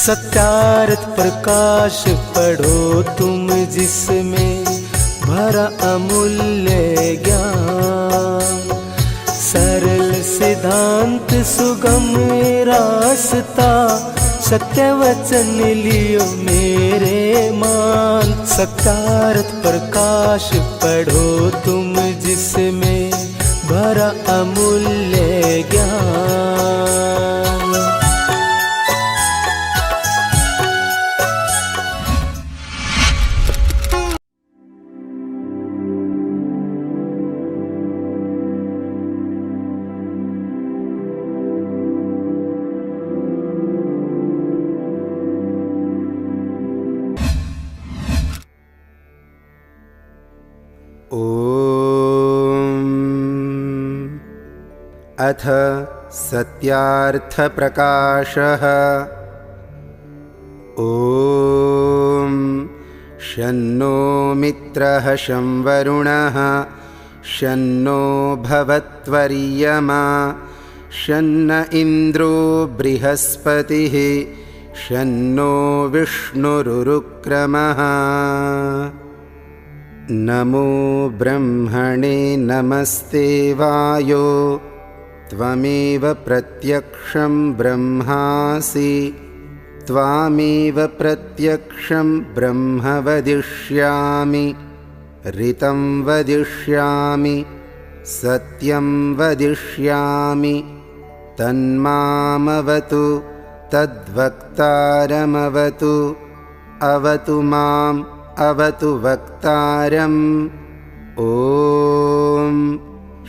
सत्यार्थ प्रकाश पढ़ो तुम जिसमें भरा अमूल्य ज्ञान। सरल सिद्धांत सुगम रास्ता सत्य वचन लियो मेरे मान। सत्यार्थ प्रकाश पढ़ो तुम जिसमें भरा अमूल्य ज्ञान। अथ सत्यार्थ प्रकाशः। ॐ शन्नो मित्रः शं वरुणः शन्नो भवत्वर्यमा शन्न इन्द्रो बृहस्पतिः शन्नो विष्णुरुक्रमः। नमो ब्रह्मणे नमस्ते वायो त्वमेव प्रत्यक्षं ब्रह्मासि त्वामेव प्रत्यक्षं ब्रह्म वदिष्यामि ऋतं वदिष्यामि सत्यं वदिष्यामि तन्मामवतु तद्वक्तारमवतु अवतु माम् अवतु वक्तारम्। ॐ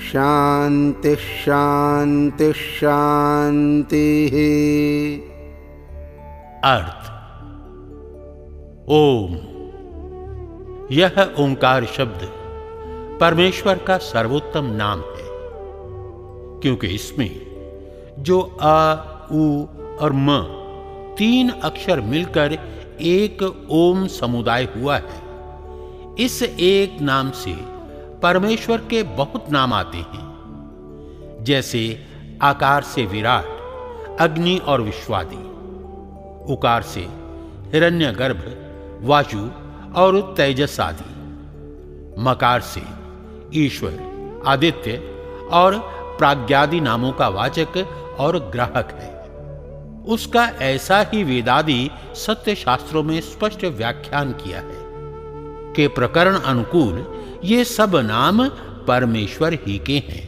शान्ति शान्ति शान्तिः। अर्थ। ओम। यह ओंकार शब्द परमेश्वर का सर्वोत्तम नाम है, क्योंकि इसमें जो अ, उ और म तीन अक्षर मिलकर एक ओम समुदाय हुआ है। इस एक नाम से परमेश्वर के बहुत नाम आते हैं, जैसे आकार से विराट, अग्नि और विश्वादि, उकार से हिरण्यगर्भ, वायु और तेजस आदि, मकार से ईश्वर, आदित्य और प्राज्ञादि नामों का वाचक और ग्राहक है। उसका ऐसा ही वेदादि सत्य शास्त्रों में स्पष्ट व्याख्यान किया है कि प्रकरण अनुकूल ये सब नाम परमेश्वर ही के हैं।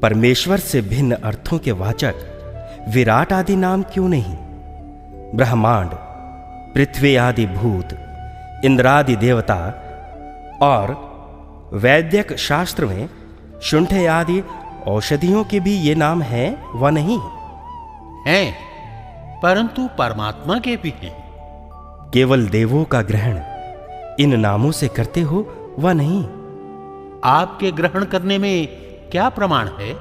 परमेश्वर से भिन्न अर्थों के वाचक विराट आदि नाम क्यों नहीं? ब्रह्मांड, पृथ्वी आदि भूत, इंद्रादि देवता और वैद्यक शास्त्र में शुंठ आदि औषधियों के भी ये नाम हैं व नहीं? हैं, परंतु परमात्मा के भी हैं। केवल देवों का ग्रहण इन नामों से करते हो व नहीं? आपके ग्रहण करने में क्या प्रमाण है?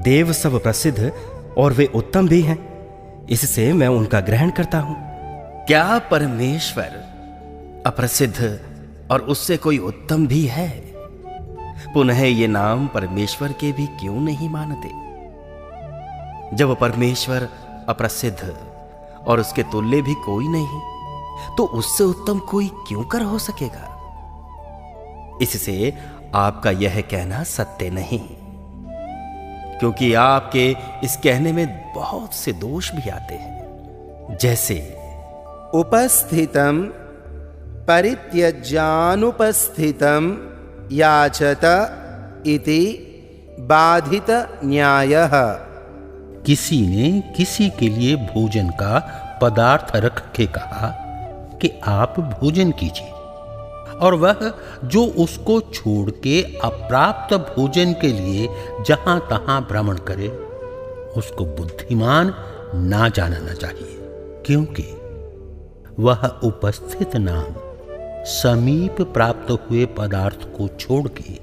देव सब प्रसिद्ध और वे उत्तम भी हैं, इससे मैं उनका ग्रहण करता हूं। क्या परमेश्वर अप्रसिद्ध और उससे कोई उत्तम भी है? पुनः ये नाम परमेश्वर के भी क्यों नहीं मानते? जब परमेश्वर अप्रसिद्ध और उसके तुल्य भी कोई नहीं, तो उससे उत्तम कोई क्यों कर हो सकेगा? इससे आपका यह कहना सत्य नहीं, क्योंकि आपके इस कहने में बहुत से दोष भी आते हैं, जैसे उपस्थितं परित्यज्यानुपस्थितं याचत इति बाधित न्यायः। किसी ने किसी के लिए भोजन का पदार्थ रख के कहा कि आप भोजन कीजिए, और वह जो उसको छोड़ के अप्राप्त भोजन के लिए जहां तहां भ्रमण करे, उसको बुद्धिमान ना जानना चाहिए, क्योंकि वह उपस्थित नाम समीप प्राप्त हुए पदार्थ को छोड़ के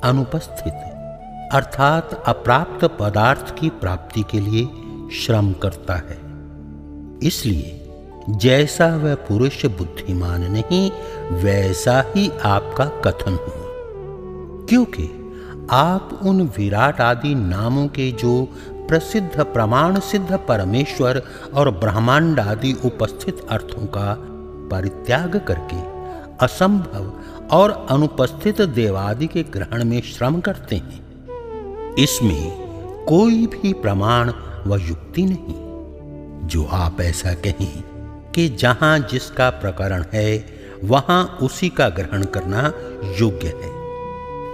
अनुपस्थित अर्थात अप्राप्त पदार्थ की प्राप्ति के लिए श्रम करता है। इसलिए जैसा वह पुरुष बुद्धिमान नहीं, वैसा ही आपका कथन हुआ, क्योंकि आप उन विराट आदि नामों के जो प्रसिद्ध प्रमाण सिद्ध परमेश्वर और ब्रह्मांड आदि उपस्थित अर्थों का परित्याग करके असंभव और अनुपस्थित देवादि के ग्रहण में श्रम करते हैं। इसमें कोई भी प्रमाण व युक्ति नहीं। जो आप ऐसा कहें कि जहां जिसका प्रकरण है वहां उसी का ग्रहण करना योग्य है।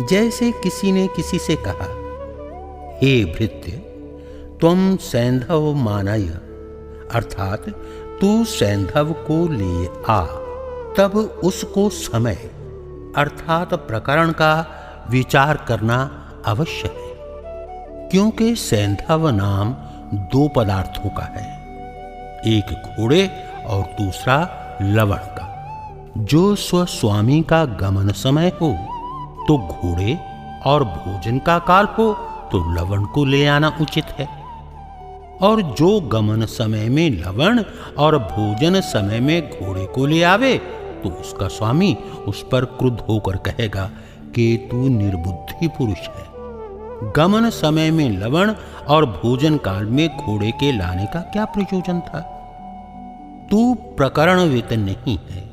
जैसे किसी ने किसी से कहा, हे भृत्य, तुम सैंधव मानय, अर्थात तू सैंधव को ले आ, तब उसको समय अर्थात प्रकरण का विचार करना अवश्य है, क्योंकि सैंधव नाम दो पदार्थों का है, एक घोड़े और दूसरा लवण का। जो स्वस्वामी का गमन समय हो तो घोड़े और भोजन का काल हो तो लवण को ले आना उचित है, और जो गमन समय में लवण और भोजन समय में घोड़े को ले आवे तो उसका स्वामी उस पर क्रुद्ध होकर कहेगा कि तू निर्बुद्धि पुरुष है। गमन समय में लवण और भोजन काल में घोड़े के लाने का क्या प्रयोजन था? तू प्रकरणवित नहीं है,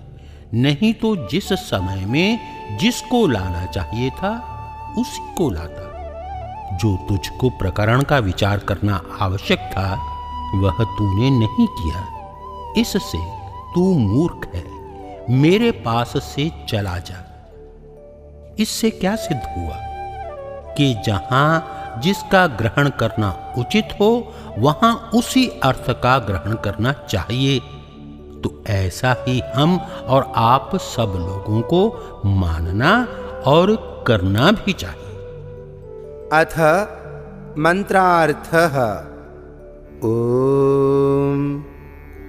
नहीं तो जिस समय में जिसको लाना चाहिए था उसी को लाता। जो तुझको प्रकरण का विचार करना आवश्यक था वह तूने नहीं किया, इससे तू मूर्ख है। मेरे पास से चला जा। इससे क्या सिद्ध हुआ कि जहां जिसका ग्रहण करना उचित हो वहां उसी अर्थ का ग्रहण करना चाहिए। तो ऐसा ही हम और आप सब लोगों को मानना और करना भी चाहिए। अथ मंत्रार्थः। ओम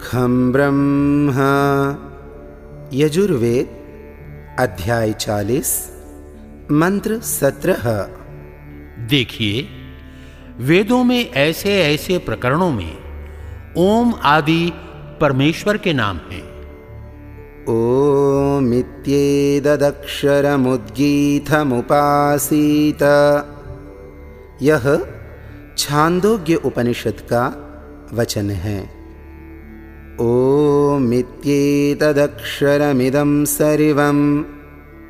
खं ब्रह्म। यजुर्वेद अध्याय 40 मंत्र 17। देखिए, वेदों में ऐसे ऐसे प्रकरणों में ओम आदि परमेश्वर के नाम हैं। ओमित्येतदक्षरमुद्गीतमुपासीत। यह छांदोग्य उपनिषद का वचन है। ओमित्येतदक्षरमिदं सर्वं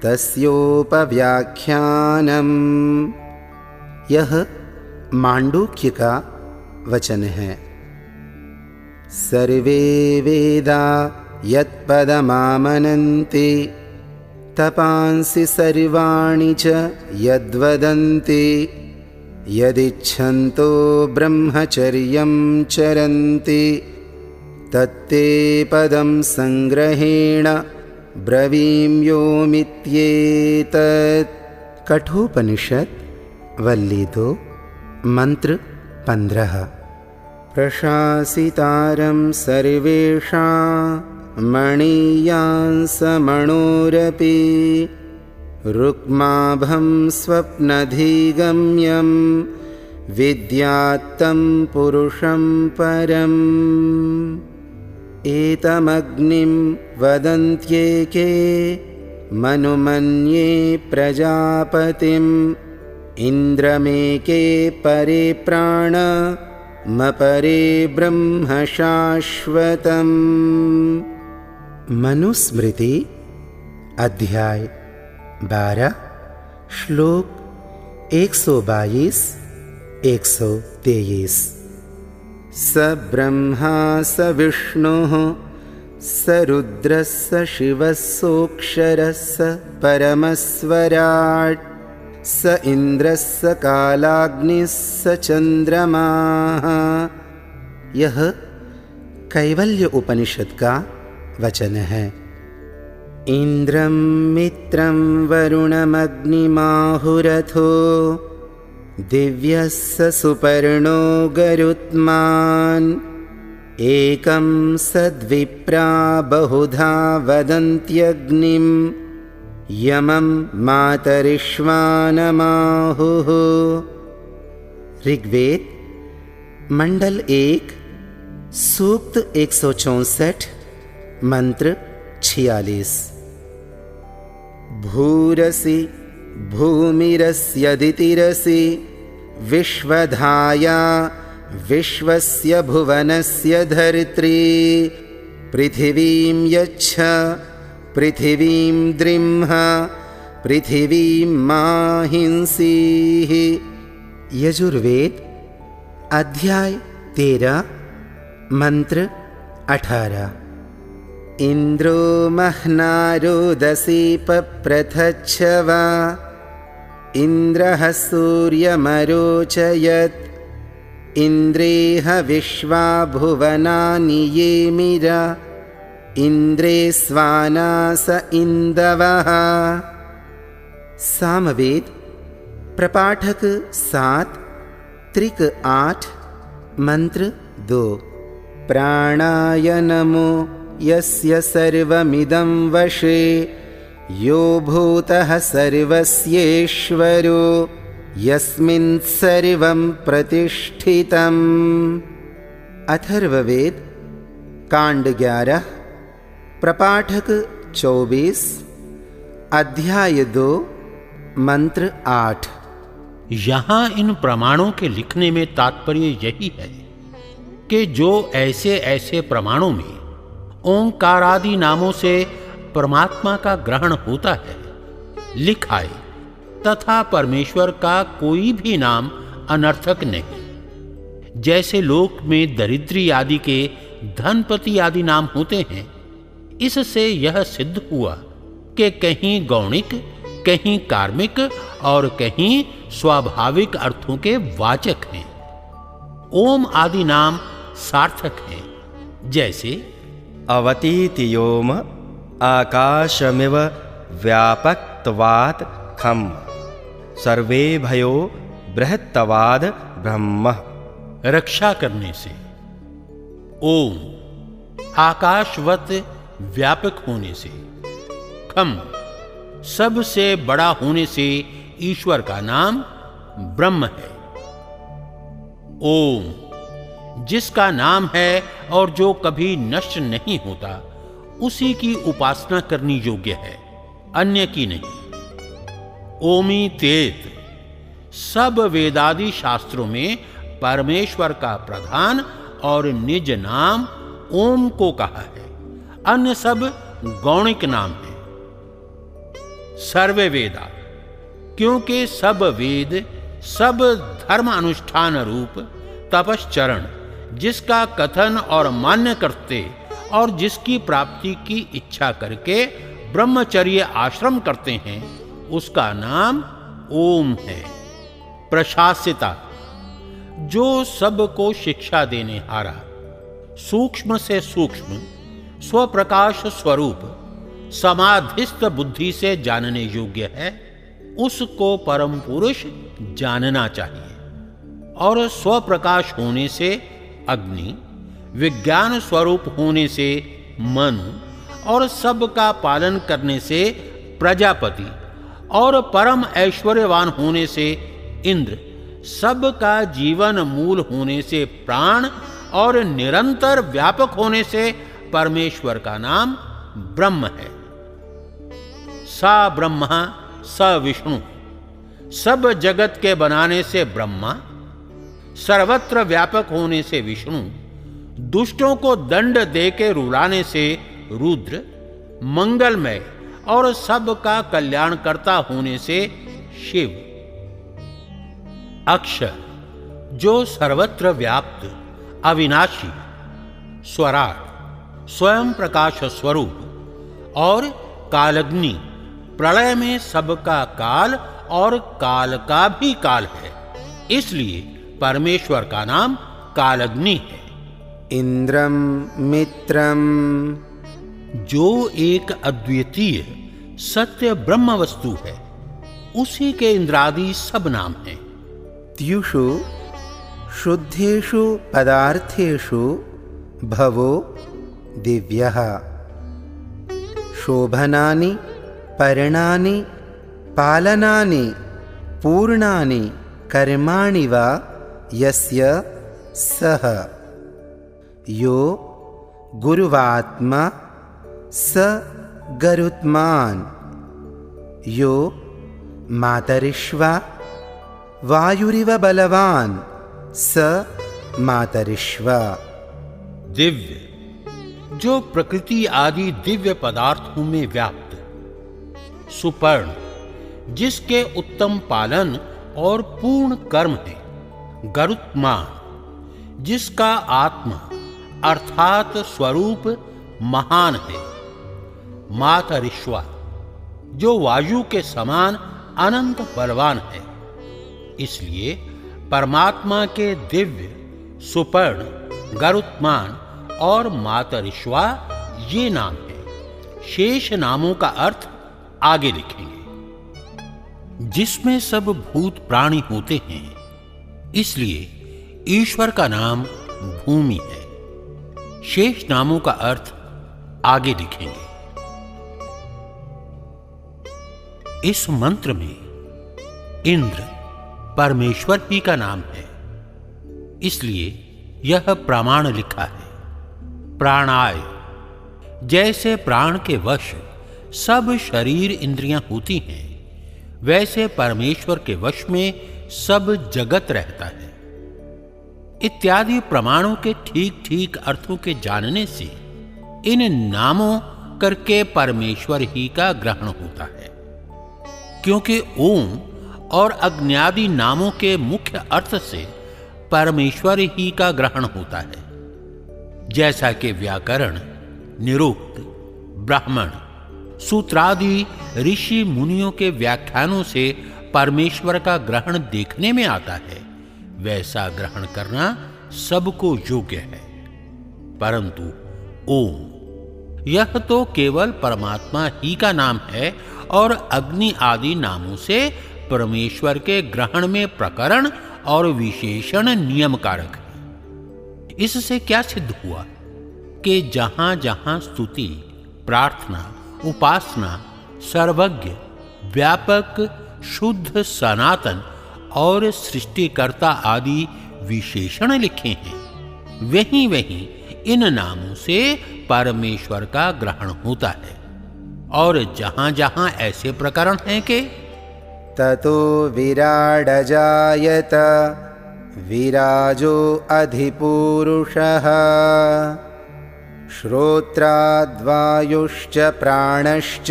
तस्योपव्याख्यानम्। यह मांडूक्य का वचन है। सर्वे वेदा यत्पदमामनन्ति तपांसि सर्वाणि च यद्वदन्ति यदिच्छन्तो ब्रह्मचर्यं चरन्ति तत्ते पदं संग्रहेण ब्रवीम्योमित्येतत्। कठोपनिषद वल्ली 2 मंत्र 15। प्रशासितारं सर्वेषां मणीयांसमणोरपि रुक्माभं स्वप्नधिगम्यं विद्यात्तं पुरुषं परम्। एतमग्निं वदन्त्येके मनुमन्ये प्रजापतिम् इन्द्रमेके परे प्राणमपरे ब्रह्म शाश्वतम्। मनुस्मृति अध्याय 12 श्लोक 122-123। स ब्रह्मा स विष्णुः स रुद्रः स शिवः सोऽक्षरः स परमस्वराट् स इन्द्रः स कालाग्निः स चन्द्रमाः। यह कैवल्य उपनिषद का वचन है। इंद्रं मित्रं वरुणमग्निमाहुरथो दिव्यः स सुपर्णो गरुत्मान्। एकं सद्विप्रा बहुधा वदन्त्यग्निं यमं मातरिश्वानमाहुः। ऋग्वेद मंडल 1 सूक्त 164 मंत्र 46। भूरसि भूमिरस्यदितिरसि विश्वधाया विश्वस्य भुवनस्य धरित्री पृथिवीं यच्छ पृथिवीं द्रिम्ह पृथिवीं माहिंसीः। यजुर्वेद अध्याय 13 मंत्र 18। इंद्रो महनारोदसी पप्रथच्छवा इंद्रः सूर्यमरोचयत् इंद्रेह विश्वा भुवनानि येमिरा इंद्रे स्वानास इंदवः। सामवेद प्रपाठक 7 त्रिक 8 मंत्र 2। प्राणाय नमो यस्य सर्वमिदं वशे यो भूतः सर्वस्येश्वरो यस्मिन् सर्वं प्रतिष्ठितम्। अथर्ववेद कांड 11 प्रपाठक 24 अध्याय 2 मंत्र 8। यहां इन प्रमाणों के लिखने में तात्पर्य यही है कि जो ऐसे ऐसे प्रमाणों में ओंकारादि नामों से परमात्मा का ग्रहण होता है, लिख आए तथा परमेश्वर का कोई भी नाम अनर्थक नहीं। जैसे लोक में दरिद्री आदि के धनपति आदि नाम होते हैं, इससे यह सिद्ध हुआ कि कहीं गौणिक, कहीं कार्मिक और कहीं स्वाभाविक अर्थों के वाचक हैं। ओम आदि नाम सार्थक हैं। जैसे अवतीतियोम आकाशमिव व्यापकत्वात् खम सर्वे भयो बृहत्तवाद ब्रह्म। रक्षा करने से, ओम आकाशवत व्यापक होने से, खम सबसे बड़ा होने से ईश्वर का नाम ब्रह्म है। ओम जिसका नाम है और जो कभी नष्ट नहीं होता, उसी की उपासना करनी योग्य है, अन्य की नहीं। ओमी तेत सब वेदादि शास्त्रों में परमेश्वर का प्रधान और निज नाम ओम को कहा है, अन्य सब गौणिक नाम है। सर्वे वेदा क्योंकि सब वेद सब धर्म अनुष्ठान रूप तपश्चरण जिसका कथन और मान्य करते और जिसकी प्राप्ति की इच्छा करके ब्रह्मचर्य आश्रम करते हैं, उसका नाम ओम है। प्रशासिता जो सबको शिक्षा देने हारा, सूक्ष्म से सूक्ष्म स्वप्रकाश स्वरूप समाधिस्थ बुद्धि से जानने योग्य है, उसको परम पुरुष जानना चाहिए। और स्वप्रकाश होने से अग्नि, विज्ञान स्वरूप होने से मनु और सबका पालन करने से प्रजापति और परम ऐश्वर्यवान होने से इंद्र, सबका जीवन मूल होने से प्राण और निरंतर व्यापक होने से परमेश्वर का नाम ब्रह्म है। सा ब्रह्मा स विष्णु सब जगत के बनाने से ब्रह्मा, सर्वत्र व्यापक होने से विष्णु, दुष्टों को दंड दे के रुलाने से रुद्र, मंगलमय और सबका कल्याणकर्ता होने से शिव। अक्षर जो सर्वत्र व्याप्त अविनाशी स्वराट स्वयं प्रकाश स्वरूप और कालग्नि प्रलय में सबका काल और काल का भी काल है, इसलिए परमेश्वर का नाम कालग्नि है। इंद्रम मित्रम जो एक अद्वितीय सत्य ब्रह्म वस्तु है, उसी के इंद्रादि सब नाम हैं। त्युषु शुद्धेषु पदार्थेषु भवो दिव्यः शोभनानि पर्णानि पालनानि पूर्णानि कर्माणि वा यस्य सः यो गुरुवात्मा स गरुत्मान् यो मातरिश्वा वायुरिव बलवान् स मातरिश्वा। दिव्य, जो प्रकृति आदि दिव्य पदार्थों में व्याप्त। सुपर्ण, जिसके उत्तम पालन और पूर्ण कर्म है। गरुत्मान, जिसका आत्मा अर्थात स्वरूप महान है। मातरिश्वा, जो वायु के समान अनंत बलवान है। इसलिए परमात्मा के दिव्य, सुपर्ण, गरुत्मान और मातरिश्वा ये नाम है। शेष नामों का अर्थ आगे लिखेंगे। जिसमें सब भूत प्राणी होते हैं, इसलिए ईश्वर का नाम भूमि है। शेष नामों का अर्थ आगे लिखेंगे। इस मंत्र में इंद्र परमेश्वर ही का नाम है, इसलिए यह प्रामाण लिखा है। प्राणाय, जैसे प्राण के वश सब शरीर इंद्रियां होती हैं, वैसे परमेश्वर के वश में सब जगत रहता है। इत्यादि प्रमाणों के ठीक ठीक अर्थों के जानने से इन नामों करके परमेश्वर ही का ग्रहण होता है, क्योंकि ओम और अग्न्यादि नामों के मुख्य अर्थ से परमेश्वर ही का ग्रहण होता है। जैसा कि व्याकरण, निरुक्त, ब्राह्मण, सूत्रादि ऋषि मुनियों के व्याख्यानों से परमेश्वर का ग्रहण देखने में आता है, वैसा ग्रहण करना सबको योग्य है। परंतु ओम, यह तो केवल परमात्मा ही का नाम है और अग्नि आदि नामों से परमेश्वर के ग्रहण में प्रकरण और विशेषण नियम कारक है। इससे क्या सिद्ध हुआ कि जहां जहां स्तुति, प्रार्थना, उपासना, सर्वज्ञ, व्यापक, शुद्ध, सनातन और सृष्टिकर्ता आदि विशेषण लिखे हैं, वहीं वहीं इन नामों से परमेश्वर का ग्रहण होता है। और जहां जहां ऐसे प्रकरण हैं कि ततो विराडजायत विराजो अधिपूरुषः श्रोत्राद्वायुश्च प्राणश्च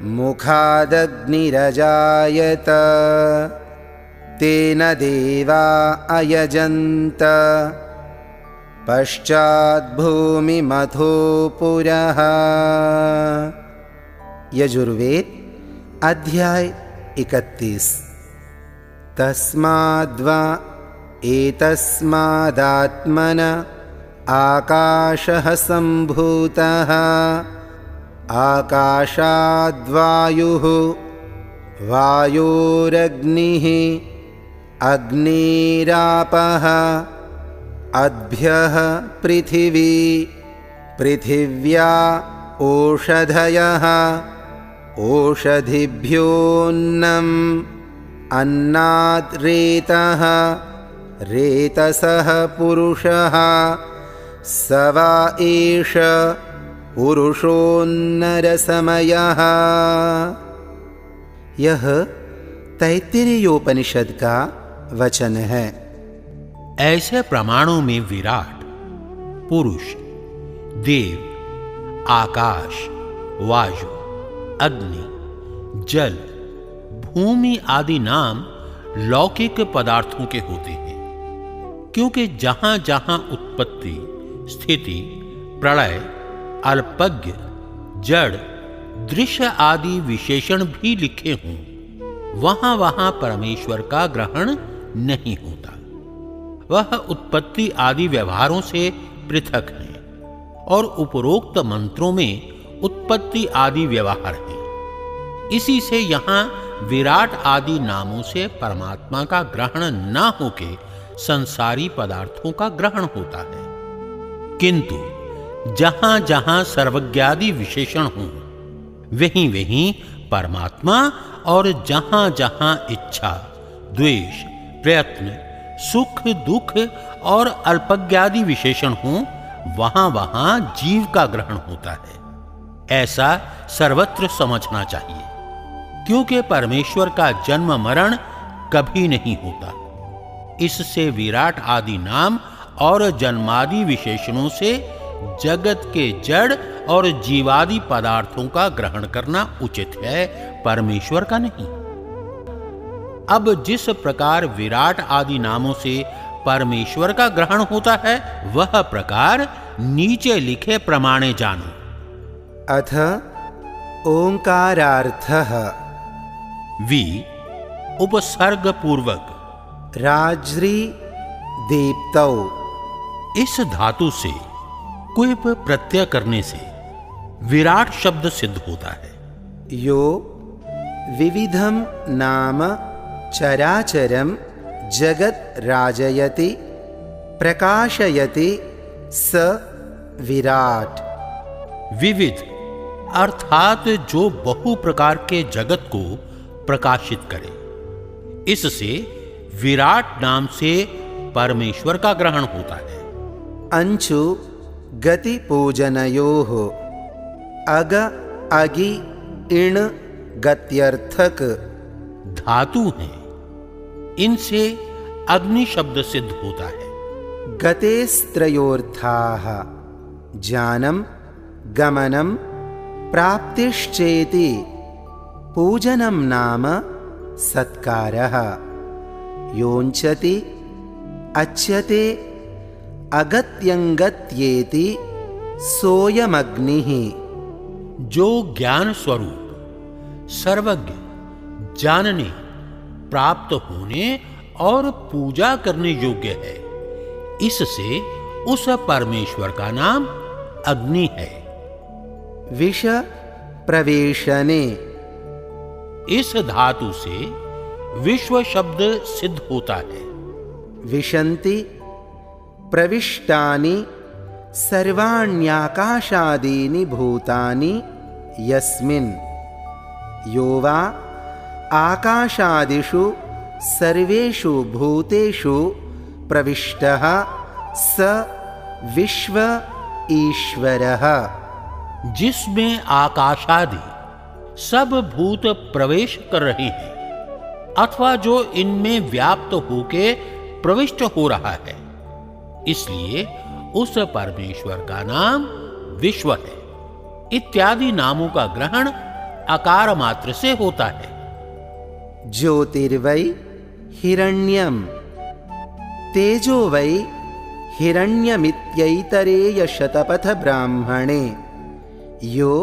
मुखादग्निरजायत तेन देवा अयजन्त पश्चाद्भूमिमथो पुरः। यजुर्वेद अध्याय 31। तस्माद्वा एतस्मादात्मन आकाशः सम्भूतः आकाशाद्वायुः वायोरग्निः अग्निरापः अद्भ्यः पृथिवी पृथिव्या ओषधयः ओषधिभ्योऽन्नम् अन्नाद् रेतः रेतसः पुरुषः स वा एष पुरुषोन्नरसमयः। यह तैत्तिरीयोपनिषद का वचन है। ऐसे प्रमाणों में विराट, पुरुष, देव, आकाश, वायु, अग्नि, जल, भूमि आदि नाम लौकिक पदार्थों के होते हैं, क्योंकि जहां जहां उत्पत्ति, स्थिति, प्रलय, अल्पज्ञ, जड़, दृश्य आदि विशेषण भी लिखे हों, वहां वहां परमेश्वर का ग्रहण नहीं होता। वह उत्पत्ति आदि व्यवहारों से पृथक है और उपरोक्त मंत्रों में उत्पत्ति आदि व्यवहार है। इसी से यहां विराट आदि नामों से परमात्मा का ग्रहण न होके संसारी पदार्थों का ग्रहण होता है। किंतु जहां जहां सर्वज्ञादि विशेषण हों, वहीं वहीं परमात्मा, और जहां जहां इच्छा, द्वेष, प्रयत्न, सुख, दुख और अल्पज्ञादि विशेषण हों, वहां वहां जीव का ग्रहण होता है। ऐसा सर्वत्र समझना चाहिए, क्योंकि परमेश्वर का जन्म मरण कभी नहीं होता। इससे विराट आदि नाम और जन्मादि विशेषणों से जगत के जड़ और जीवादि पदार्थों का ग्रहण करना उचित है, परमेश्वर का नहीं। अब जिस प्रकार विराट आदि नामों से परमेश्वर का ग्रहण होता है, वह प्रकार नीचे लिखे प्रमाणे जानो। अथ ओंकारार्थः वि उपसर्ग पूर्वक राज्री दीप्तौ। इस धातु से क्विप प्रत्यय करने से विराट शब्द सिद्ध होता है। यो विविधम नाम चराचरम जगत राजयति प्रकाशयति स विराट। विविध अर्थात जो बहु प्रकार के जगत को प्रकाशित करे, इससे विराट नाम से परमेश्वर का ग्रहण होता है। अंचु गति पूजनयोः अग अगि इण गत्यर्थक धातु हैं, इनसे अग्नि शब्द सिद्ध होता है। गतेस्त्रयोर्थाः ज्ञानम गमनम प्राप्तिश्चेति पूजनम नाम सत्कारः। योञ्चति अच्छते अगत्यंगत्येति सोयमग्निः। जो ज्ञान स्वरूप सर्वज्ञ जानने, प्राप्त होने और पूजा करने योग्य है, इससे उस परमेश्वर का नाम अग्नि है। विष प्रवेशने इस धातु से विश्व शब्द सिद्ध होता है। विशन्ति प्रविष्टानि सर्वाण्याकाशादीनि भूतानि यस्मिन्। यो वा आकाशादिषु सर्वेषु भूतेषु प्रविष्टः स विश्व ईश्वरः। जिसमें आकाशादि सब भूत प्रवेश कर रहे हैं अथवा जो इनमें व्याप्त होके प्रविष्ट हो रहा है, इसलिए उस परमेश्वर का नाम विश्व है। इत्यादि नामों का ग्रहण आकार मात्र से होता है। ज्योतिर्वै हिरण्यम तेजो वै हिरण्यमित्यैतरेय शतपथ ब्राह्मणे। यो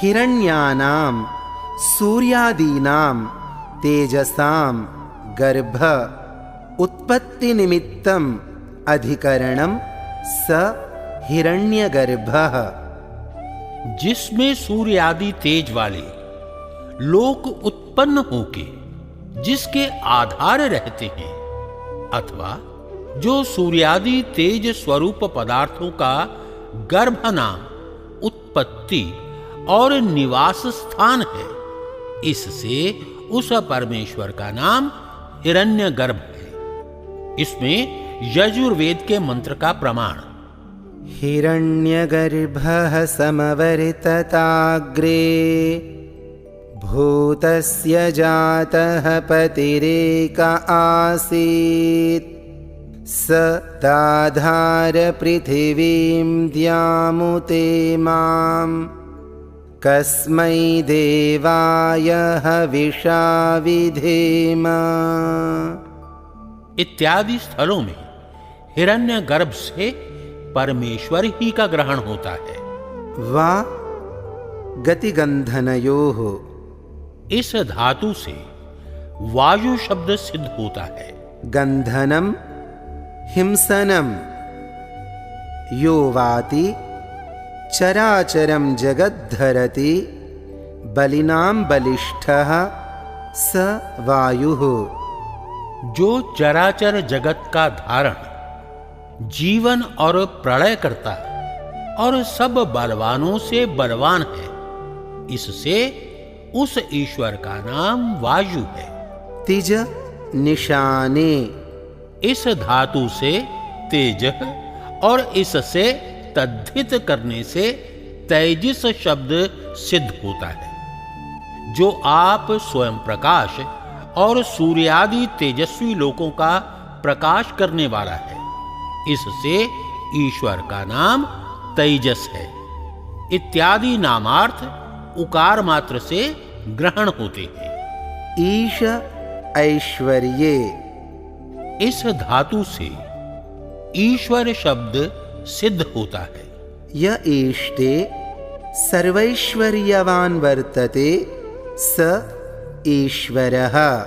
हिरण्यानां सूर्यादीनां तेजसां गर्भ उत्पत्ति निमित्तम अधिकरणम स हिरण्यगर्भः। जिसमें सूर्य आदि तेज वाले लोक उत्पन्न होके जिसके आधार रहते हैं, अथवा जो सूर्यादि तेज स्वरूप पदार्थों का गर्भ नाम उत्पत्ति और निवास स्थान है, इससे उस परमेश्वर का नाम हिरण्यगर्भ है। इसमें यजुर्वेद के मंत्र का प्रमाण हिरण्यगर्भः समवर्तताग्रे भूतस्य जातः पतिरेक आसीत् स दाधार पृथिवीं द्यामुते मां कस्मै देवाय हविषा विधेम। इत्यादि स्थलों में हिरण्यगर्भ से परमेश्वर ही का ग्रहण होता है। वा गतिगंधनयोः इस धातु से वायु शब्द सिद्ध होता है। गंधनम हिंसनम। यो वाति चराचरम जगद्धरति बलिनां बलिष्ठः स वायुः। जो चराचर जगत का धारण, जीवन और प्रलय करता और सब बलवानों से बलवान है, इससे उस ईश्वर का नाम वायु है। तिज निशाने इस धातु से तेज और इससे तद्धित करने से तेजस शब्द सिद्ध होता है। जो आप स्वयं प्रकाश और सूर्यादि तेजस्वी लोकों का प्रकाश करने वाला है। इससे ईश्वर का नाम तेजस है। इत्यादि नामार्थ उकार मात्र से ग्रहण होते हैं। ईश ऐश्वर्ये, इस धातु से ईश्वर शब्द सिद्ध होता है। य ईष्टे सर्वैश्वर्यवान् वर्तते स ईश्वरः।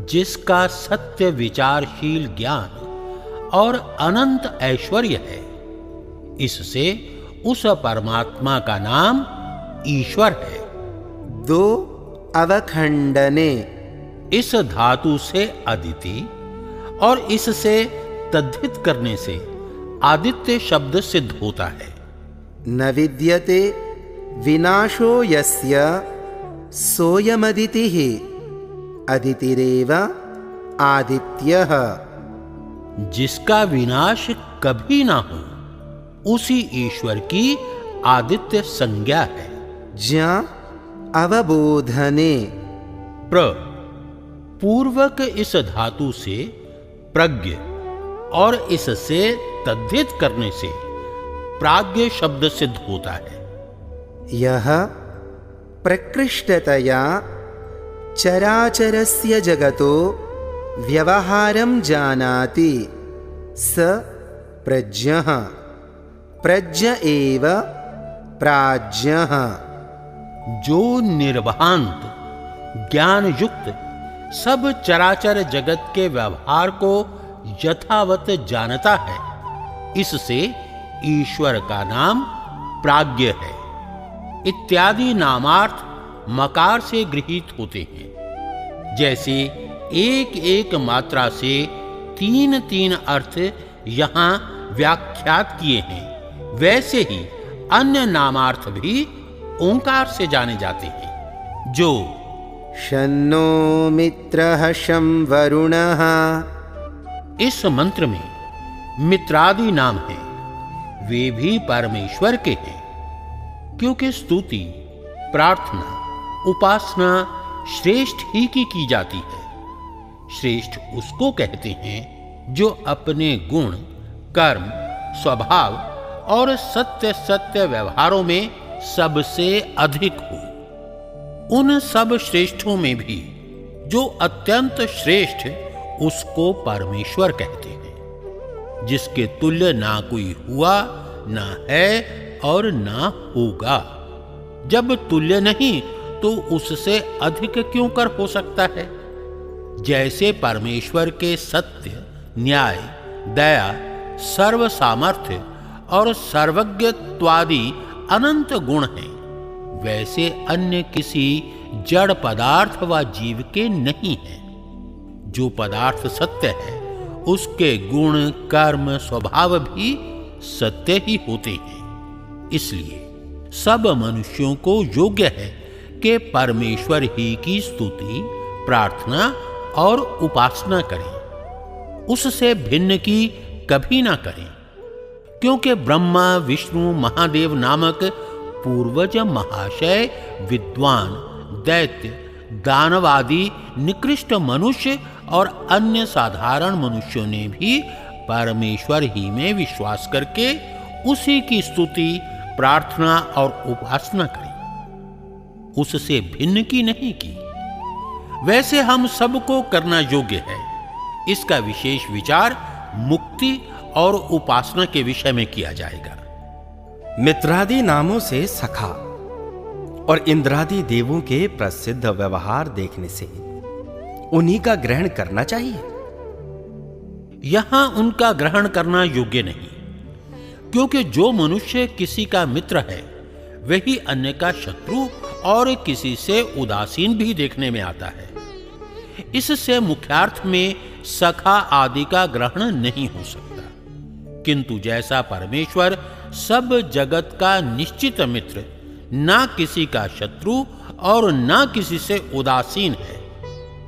जिसका सत्य विचारशील ज्ञान और अनंत ऐश्वर्य है, इससे उस परमात्मा का नाम ईश्वर है। दो अवखंडने, इस धातु से अदिति और इससे तद्धित करने से आदित्य शब्द सिद्ध होता है। न विद्यते विनाशो यस्य सोयमदितिः अदितिरेव आदित्यः। जिसका विनाश कभी ना हो, उसी ईश्वर की आदित्य संज्ञा है। ज्ञा अवबोधने, पूर्वक इस धातु से प्रज्ञ और इससे तद्धित करने से प्राज्ञ शब्द सिद्ध होता है। यह प्रकृष्टतया चराचरस्य जगतो व्यवहारं जानाति स प्रज्ञः। प्रज्ञ एव प्राज्ञः। जो निर्भांत ज्ञान युक्त सब चराचर जगत के व्यवहार को यथावत जानता है, इससे ईश्वर का नाम प्राज्ञ है। इत्यादि नामार्थ मकार से गृहीत होते हैं। जैसे एक एक मात्रा से तीन तीन अर्थ यहां व्याख्यात किए हैं, वैसे ही अन्य नामार्थ भी ओंकार से जाने जाते हैं। जो शन्नो मित्रः शं वरुणः, इस मंत्र में मित्रादि नाम हैं, वे भी परमेश्वर के हैं। क्योंकि स्तुति, प्रार्थना, उपासना श्रेष्ठ ही की जाती है। श्रेष्ठ उसको कहते हैं जो अपने गुण, कर्म, स्वभाव और सत्य सत्य व्यवहारों में सबसे अधिक हो। उन सब श्रेष्ठों में भी जो अत्यंत श्रेष्ठ, उसको परमेश्वर कहते हैं। जिसके तुल्य ना कोई हुआ, ना है और ना होगा। जब तुल्य नहीं तो उससे अधिक क्यों कर हो सकता है। जैसे परमेश्वर के सत्य, न्याय, दया, सर्व सामर्थ्य और सर्वज्ञत्वादि अनंत गुण हैं, वैसे अन्य किसी जड़ पदार्थ व जीव के नहीं हैं। जो पदार्थ सत्य है, उसके गुण, कर्म, स्वभाव भी सत्य ही होते हैं। इसलिए सब मनुष्यों को योग्य है कि परमेश्वर ही की स्तुति, प्रार्थना और उपासना करें, उससे भिन्न की कभी ना करें। क्योंकि ब्रह्मा, विष्णु, महादेव नामक पूर्वज महाशय, विद्वान, दैत्य, दानवादि निकृष्ट मनुष्य और अन्य साधारण मनुष्यों ने भी परमेश्वर ही में विश्वास करके उसी की स्तुति, प्रार्थना और उपासना करी, उससे भिन्न की नहीं की। वैसे हम सबको करना योग्य है। इसका विशेष विचार मुक्ति और उपासना के विषय में किया जाएगा। मित्रादि नामों से सखा और इंद्रादि देवों के प्रसिद्ध व्यवहार देखने से उन्हीं का ग्रहण करना चाहिए। यहां उनका ग्रहण करना योग्य नहीं, क्योंकि जो मनुष्य किसी का मित्र है, वही अन्य का शत्रु और किसी से उदासीन भी देखने में आता है। इससे मुख्यार्थ में सखा आदि का ग्रहण नहीं हो सकता। किंतु जैसा परमेश्वर सब जगत का निश्चित मित्र, ना किसी का शत्रु और ना किसी से उदासीन है,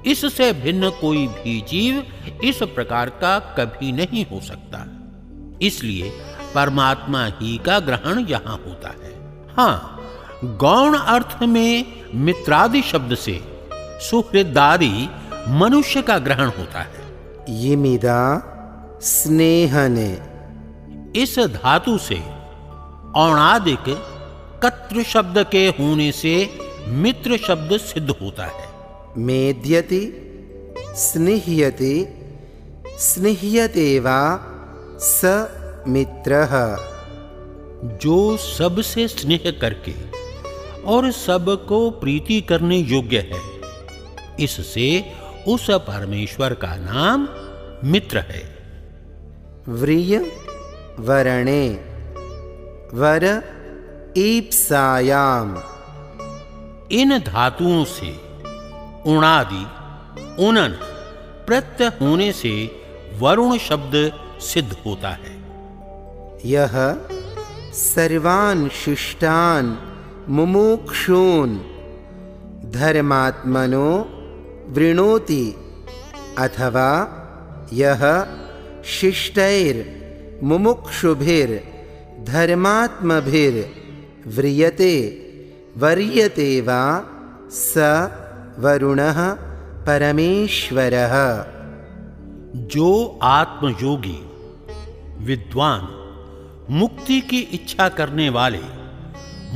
इससे भिन्न कोई भी जीव इस प्रकार का कभी नहीं हो सकता। इसलिए परमात्मा ही का ग्रहण यहां होता है। हाँ, गौण अर्थ में मित्रादि शब्द से सुहृदादि मनुष्य का ग्रहण होता है। यिमिदा स्नेहने। इस धातु से औणादिक कत्र शब्द के होने से मित्र शब्द सिद्ध होता है। मेद्यति स्निह्यति स्निह्यते वा स मित्रः। जो सबसे स्नेह करके और सबको प्रीति करने योग्य है, इससे उस परमेश्वर का नाम मित्र है। व्रिय वरणे वर ईप्सायाम। इन धातुओं से उणादि उनन प्रत्यय होने से वरुण शब्द सिद्ध होता है। यह सर्वान् शिष्टान् मुमुक्षून् धर्मात्मनो वृणोति, अथवा यह शिष्टैर् मुमुक्षुभिर् धर्मात्मभिर् व्रियते वर्यते वा स वरुणः परमेश्वरः। जो आत्मयोगी विद्वान मुक्ति की इच्छा करने वाले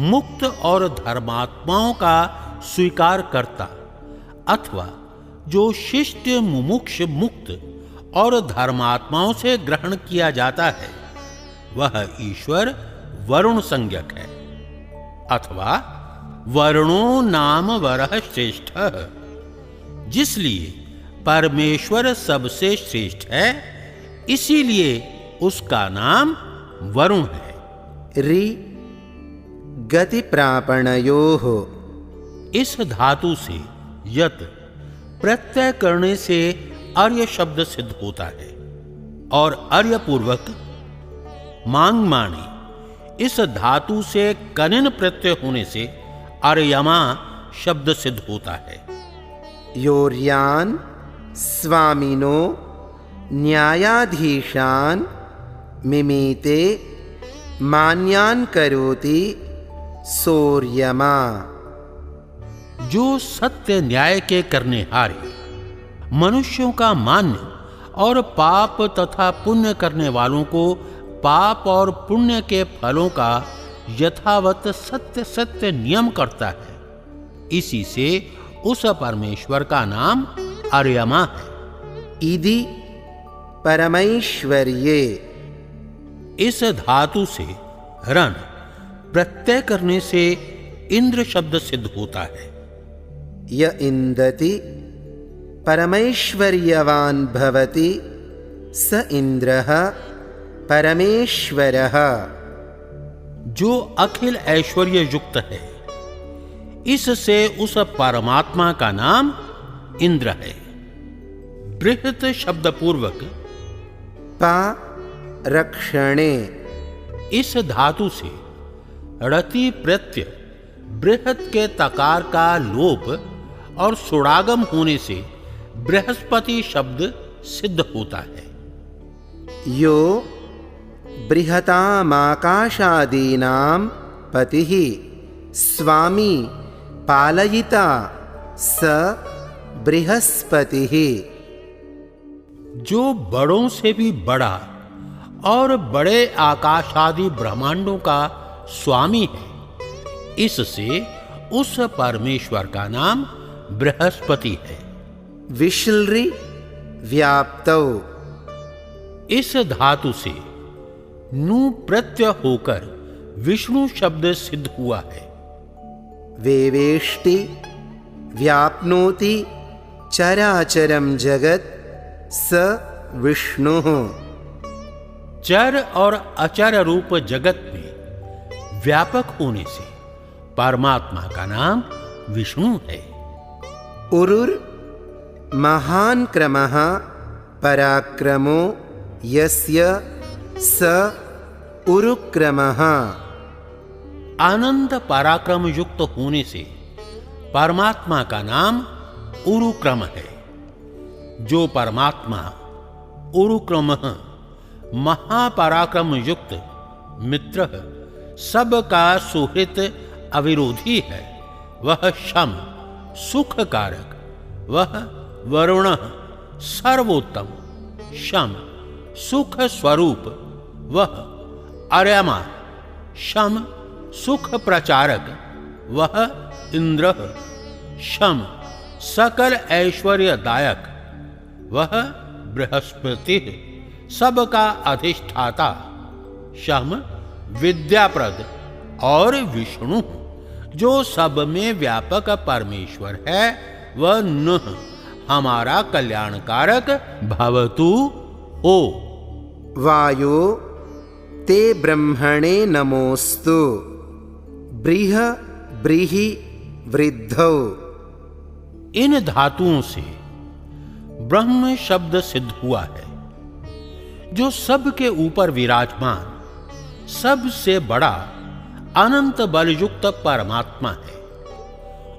मुक्त और धर्मात्माओं का स्वीकार करता, अथवा जो शिष्ट मुमुक्ष मुक्त और धर्मात्माओं से ग्रहण किया जाता है, वह ईश्वर वरुण संज्ञक है। अथवा वरुणो नाम वरः श्रेष्ठः, जिसलिए परमेश्वर सबसे श्रेष्ठ है, इसीलिए उसका नाम वरुण है। रि गति प्रापणयोः। इस धातु से यत प्रत्यय करने से अर्य शब्द सिद्ध होता है, और अर्य पूर्वक मांग माने इस धातु से कनिन प्रत्यय होने से अर्यमा शब्द सिद्ध होता है। योर्यान् स्वामिनो न्यायाधीशान् मिमीते मान्यान् करोति सोर्यमा। जो सत्य न्याय के करने हारे मनुष्यों का मान्य और पाप तथा पुण्य करने वालों को पाप और पुण्य के फलों का यथावत सत्य सत्य नियम करता है, इसी से उस परमेश्वर का नाम अर्यमा है। इदि परमैश्वर्ये। इस धातु से रन प्रत्यय करने से इंद्र शब्द सिद्ध होता है। य इंदति परमैश्वर्यवान् भवति स इंद्रः परमेश्वरः। जो अखिल ऐश्वर्य युक्त है, इससे उस परमात्मा का नाम इंद्र है। बृहत शब्द पूर्वक पा रक्षणे। इस धातु से रति प्रत्यय बृहत के तकार का लोप और सुड़ागम होने से बृहस्पति शब्द सिद्ध होता है। यो बृहतामाकाशादीनां पतिः स्वामी पालयिता स बृहस्पतिः। जो बड़ों से भी बड़ा और बड़े आकाशादि ब्रह्मांडों का स्वामी है, इससे उस परमेश्वर का नाम बृहस्पति है। विश्लृ व्याप्तौ। इस धातु से नु प्रत्यय होकर विष्णु शब्द सिद्ध हुआ है। वेवेष्टि व्याप्नोति चराचरं जगत् स विष्णुः। चर और अचर रूप जगत में व्यापक होने से परमात्मा का नाम विष्णु है। उरुर महान् क्रमः पराक्रमो यस्य स उरुक्रमः। आनंद पराक्रम युक्त होने से परमात्मा का नाम उरुक्रम है। जो परमात्मा उरुक्रम महापराक्रम युक्त मित्र सबका सुहृत अविरोधी है, वह शम सुख कारक, वह वरुण सर्वोत्तम शम सुख स्वरूप वह अर्यमा, शम सुख प्रचारक वह इंद्र, शम सकल ऐश्वर्यदायक वह बृहस्पति, सबका अधिष्ठाता, शम विद्याप्रद और विष्णु जो सब में व्यापक परमेश्वर है, वह नः हमारा कल्याणकारक भवतु हो। वायो ते ब्रह्मणे नमोस्तु, ब्रीह ब्रीहि वृद्धौ। इन धातुओं से ब्रह्म शब्द सिद्ध हुआ है, जो सबके ऊपर विराजमान सबसे बड़ा अनंत बलयुक्त परमात्मा है।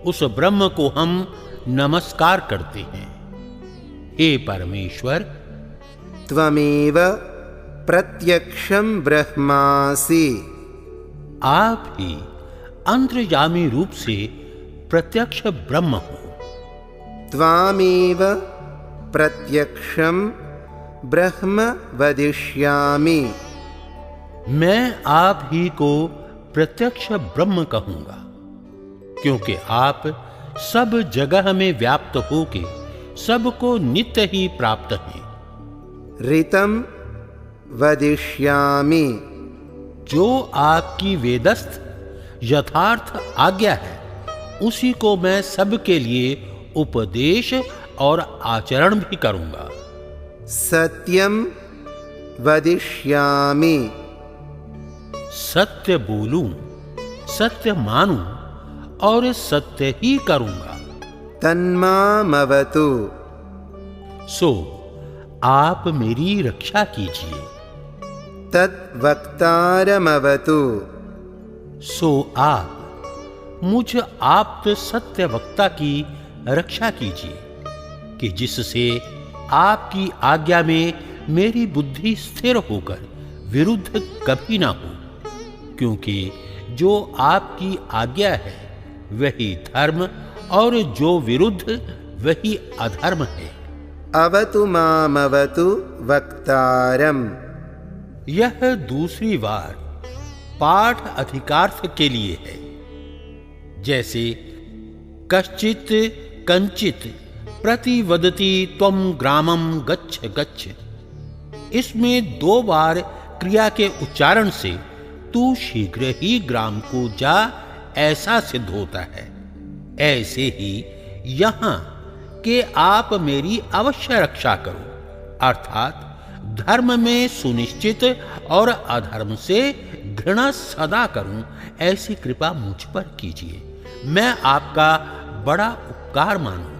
उस ब्रह्म को हम नमस्कार करते हैं। हे परमेश्वर, त्वमेव प्रत्यक्षं ब्रह्मासि, आप ही अंतर्यामी रूप से प्रत्यक्ष ब्रह्म हो। त्वामेव प्रत्यक्षं ब्रह्म वदिष्यामि, मैं आप ही को प्रत्यक्ष ब्रह्म कहूंगा, क्योंकि आप सब जगह में व्याप्त होके सबको नित्य ही प्राप्त हैं। ऋतं वदिष्यामि, जो आपकी वेदस्थ यथार्थ आज्ञा है, उसी को मैं सबके लिए उपदेश और आचरण भी करूंगा। सत्यं वदिष्यामि, सत्य बोलूं, सत्य मानूं और सत्य ही करूंगा। तन्मामवतु, सो आप मेरी रक्षा कीजिए। तद्वक्तारमवतु, सो आप मुझ आप्त सत्य वक्ता की रक्षा कीजिए, कि जिससे आपकी आज्ञा में मेरी बुद्धि स्थिर होकर विरुद्ध कभी ना हो, क्योंकि जो आपकी आज्ञा है वही धर्म और जो विरुद्ध वही अधर्म है। अवतु मामवतु वक्तारम। यह दूसरी बार पाठ अधिकार्थ के लिए है। जैसे कश्चित कंचित प्रतिवदति त्वं ग्रामं गच्छ गच्छ, इसमें 2 बार क्रिया के उच्चारण से तू शीघ्र ही ग्राम को जा ऐसा सिद्ध होता है। ऐसे ही यहां कि आप मेरी अवश्य रक्षा करो, अर्थात धर्म में सुनिश्चित और अधर्म से घृणा सदा करूं, ऐसी कृपा मुझ पर कीजिए। मैं आपका बड़ा उपकार मानूंगा।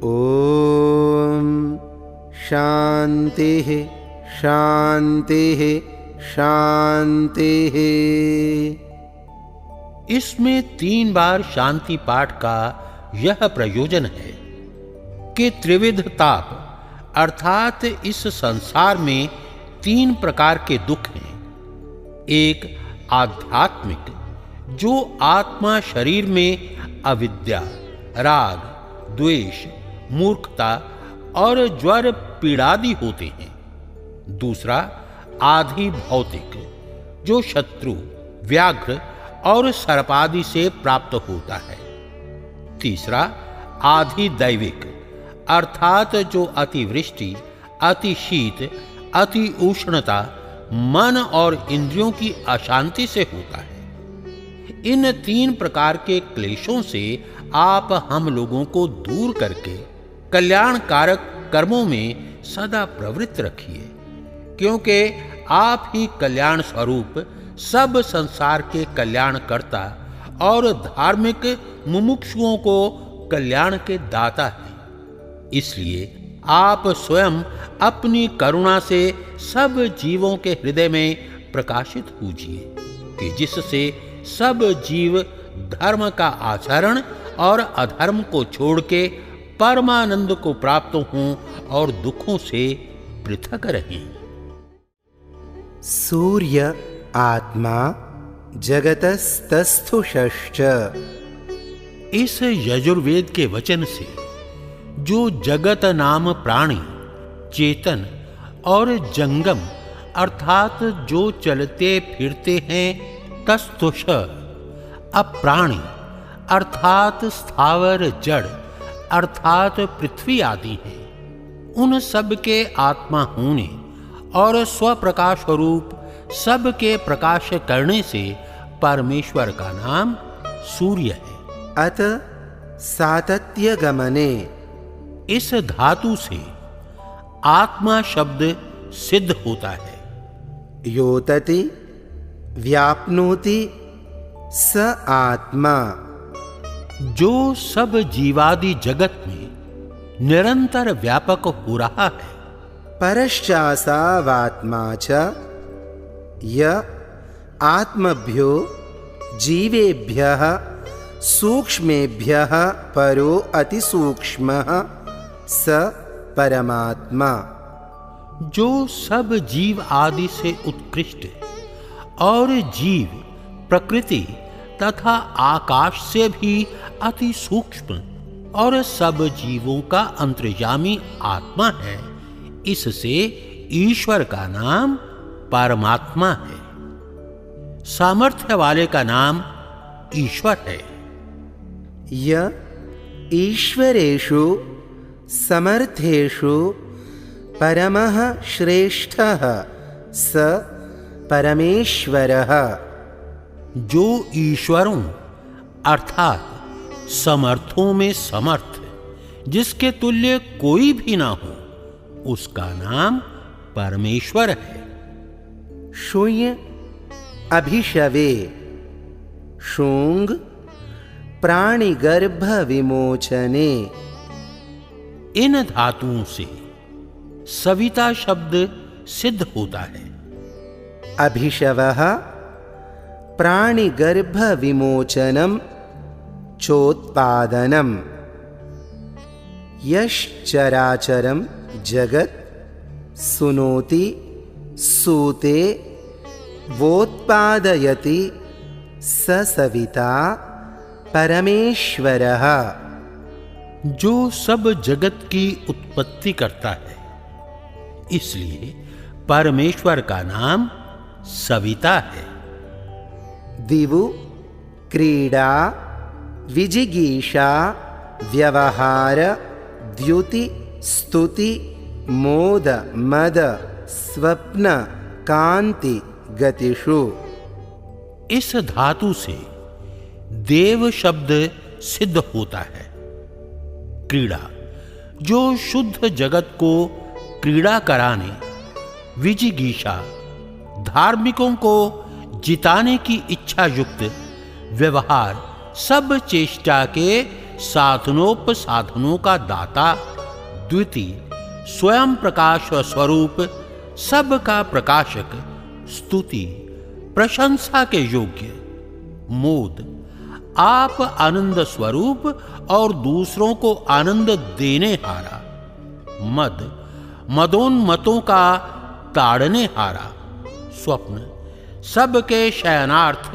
ओम शांति शांति शांति। इसमें 3 बार शांति पाठ का यह प्रयोजन है कि त्रिविध ताप अर्थात इस संसार में 3 प्रकार के दुख हैं। एक आध्यात्मिक, जो आत्मा शरीर में अविद्या, राग, द्वेष, मूर्खता और ज्वर पीड़ादि होते हैं। दूसरा आधि भौतिक, जो शत्रु, व्याघ्र और सर्पादि से प्राप्त होता है। तीसरा आधि दैविक, अर्थात जो अतिवृष्टि, अति शीत, अति उष्णता, मन और इंद्रियों की अशांति से होता है। इन 3 प्रकार के क्लेशों से आप हम लोगों को दूर करके कल्याणकारक कर्मों में सदा प्रवृत्त रखिए, क्योंकि आप ही कल्याण स्वरूप सब संसार के कल्याणकर्ता और धार्मिक मुमुक्षुओं को कल्याण के दाता हैं। इसलिए आप स्वयं अपनी करुणा से सब जीवों के हृदय में प्रकाशित कीजिए, कि जिससे सब जीव धर्म का आचरण और अधर्म को छोड़ के परमानंद को प्राप्त हों और दुखों से पृथक रहें। सूर्य आत्मा जगतस्तस्थुषश्च। इस यजुर्वेद के वचन से जो जगत नाम प्राणी चेतन और जंगम अर्थात जो चलते फिरते हैं तस्तुष, अप्राणी अर्थात स्थावर जड़ अर्थात पृथ्वी आदि हैं, उन सब के आत्मा होने और स्वप्रकाश रूप सब के प्रकाश करने से परमेश्वर का नाम सूर्य है। अत सातत्य गमने, इस धातु से आत्मा शब्द सिद्ध होता है। योतति व्याप्नोति स आत्मा, जो सब जीवादि जगत में निरंतर व्यापक हो रहा है। परश्चासावात्मा च य आत्मभ्यो जीवेभ्यः सूक्ष्मेभ्यः परो अतिसूक्ष्मः स परमात्मा, जो सब जीव आदि से उत्कृष्ट और जीव प्रकृति तथा आकाश से भी अति सूक्ष्म और सब जीवों का अंतर्यामी आत्मा है, इससे ईश्वर का नाम परमात्मा है। सामर्थ्य वाले का नाम ईश्वर है। य ईश्वरेषु समर्थेषु परमः श्रेष्ठः स परमेश्वरः, जो ईश्वरों अर्थात समर्थों में समर्थ, जिसके तुल्य कोई भी ना हो, उसका नाम परमेश्वर है। शून्य अभिशवे शूंग प्राणिगर्भ विमोचने, इन धातुओं से सविता शब्द सिद्ध होता है। अभिशवः प्राणिगर्भ विमोचनम चोत्पादनम, यश्चराचरम जगत सुनोति सूते वोत्पादयति स सविता परमेश्वरः, जो सब जगत की उत्पत्ति करता है, इसलिए परमेश्वर का नाम सविता है। दिवु क्रीडा विजिगीषा व्यवहार द्युति स्तुति मोद मद स्वप्न कांति गतिषु, इस धातु से देव शब्द सिद्ध होता है। क्रीड़ा, जो शुद्ध जगत को क्रीड़ा कराने, विजिगीषा धार्मिकों को जिताने की इच्छा युक्त व्यवहार, सब चेष्टा के साधनोपसाधनों का दाता, द्वितीय स्वयं प्रकाश स्वरूप सब का प्रकाशक, स्तुति प्रशंसा के योग्य, मोद आप आनंद स्वरूप और दूसरों को आनंद देने हारा, मद मदोन्मतों का ताड़ने हारा, स्वप्न सबके शयनार्थ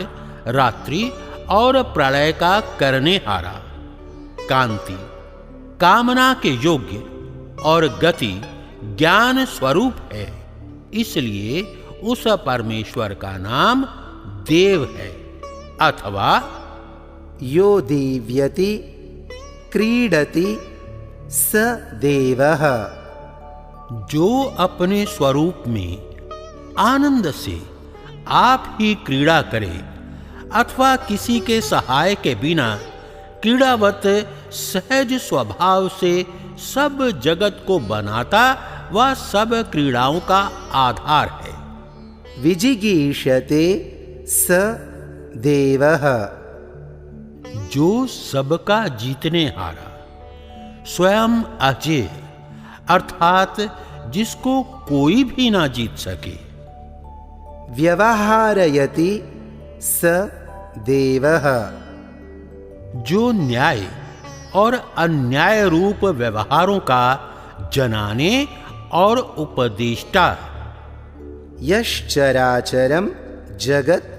रात्रि और प्रलय का करने हारा, कांति कामना के योग्य और गति ज्ञान स्वरूप है, इसलिए उस परमेश्वर का नाम देव है। अथवा यो दीव्यति क्रीडति स देवः, जो अपने स्वरूप में आनंद से आप ही क्रीड़ा करे अथवा किसी के सहाय के बिना क्रीड़ावत सहज स्वभाव से सब जगत को बनाता वह सब क्रीड़ाओं का आधार है। विजिगीषते स देवः, जो सबका जीतने हारा, स्वयं अजय अर्थात जिसको कोई भी ना जीत सके। व्यवहारयति स देवः, जो न्याय और अन्याय रूप व्यवहारों का जनाने और उपदेष्टा, यश्चराचरम जगत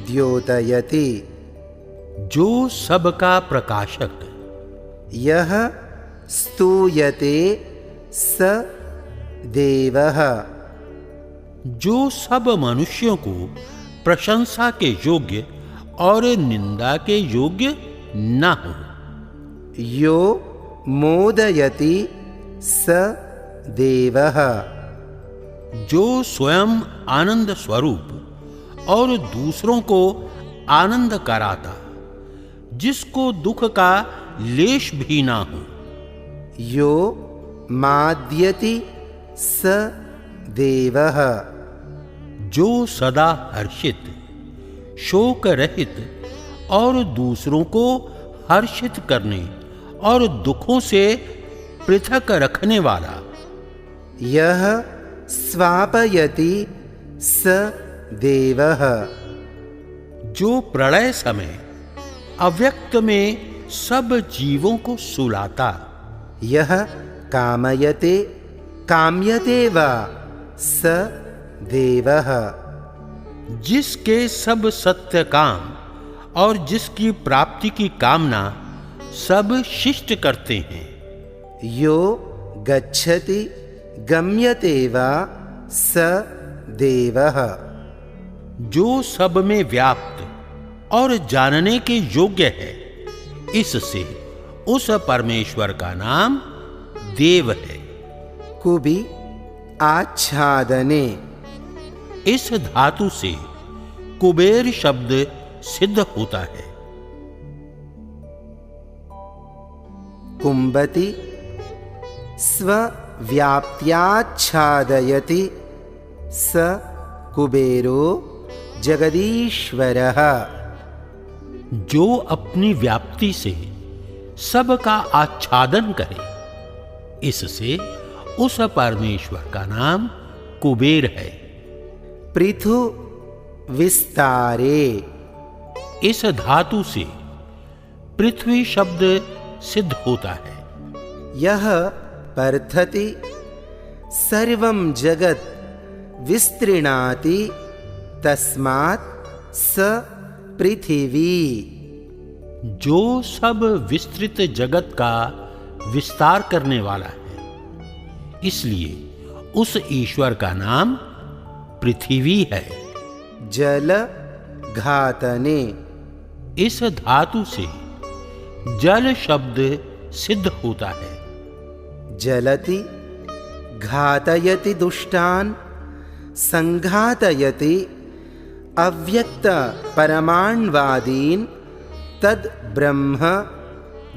द्योतयति, जो सबका प्रकाशक, यह स्तूयते स देवः जो सब मनुष्यों को प्रशंसा के योग्य और निंदा के योग्य न हो। यो मोदयति स देवः जो स्वयं आनंद स्वरूप और दूसरों को आनंद कराता, जिसको दुख का लेश भी ना हो। यो माद्यति स देवः जो सदा हर्षित, शोक रहित और दूसरों को हर्षित करने और दुखों से पृथक रखने वाला। यह स्वापयति स देवः जो प्रलय समय अव्यक्त में सब जीवों को सुलाता। यह कामयते काम्यते वा स देवः जिसके सब सत्य काम और जिसकी प्राप्ति की कामना सब शिष्ट करते हैं। यो गच्छति गम्यते वा स देवः जो सब में व्याप्त और जानने के योग्य है, इससे उस परमेश्वर का नाम देव है। कुबि आच्छादने इस धातु से कुबेर शब्द सिद्ध होता है। कुंभति स्वव्याप्त्याच्छादयति स कुबेरो जगदीश्वरः जो अपनी व्याप्ति से सबका आच्छादन करे, इससे उस परमेश्वर का नाम कुबेर है। पृथु विस्तारे इस धातु से पृथ्वी शब्द सिद्ध होता है। यह पर्थति सर्वं जगत् विस्तृणाति तस्मात् स पृथिवी जो सब विस्तृत जगत का विस्तार करने वाला है, इसलिए उस ईश्वर का नाम पृथ्वी है। जल घातने इस धातु से जल शब्द सिद्ध होता है। जलति घातयति दुष्टान् संघातयति अव्यक्त परमाण्वादीन् तद ब्रह्म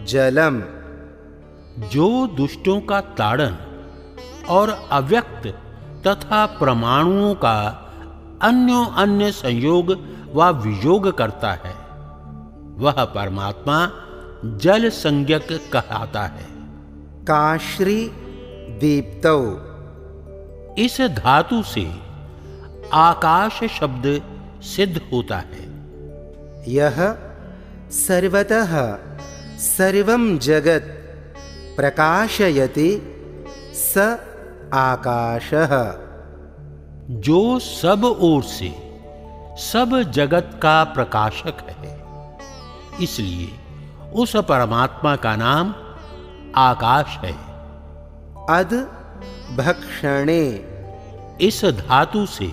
जलम जो दुष्टों का ताड़न और अव्यक्त तथा परमाणुओं का अन्यों अन्य संयोग व वियोग करता है, वह परमात्मा जल संज्ञक कहलाता है। काश्री दीप्तौ इस धातु से आकाश शब्द सिद्ध होता है। यह सर्वतः सर्वं जगत् प्रकाशयति स आकाशः जो सब ओर से सब जगत का प्रकाशक है, इसलिए उस परमात्मा का नाम आकाश है। अद भक्षणे इस धातु से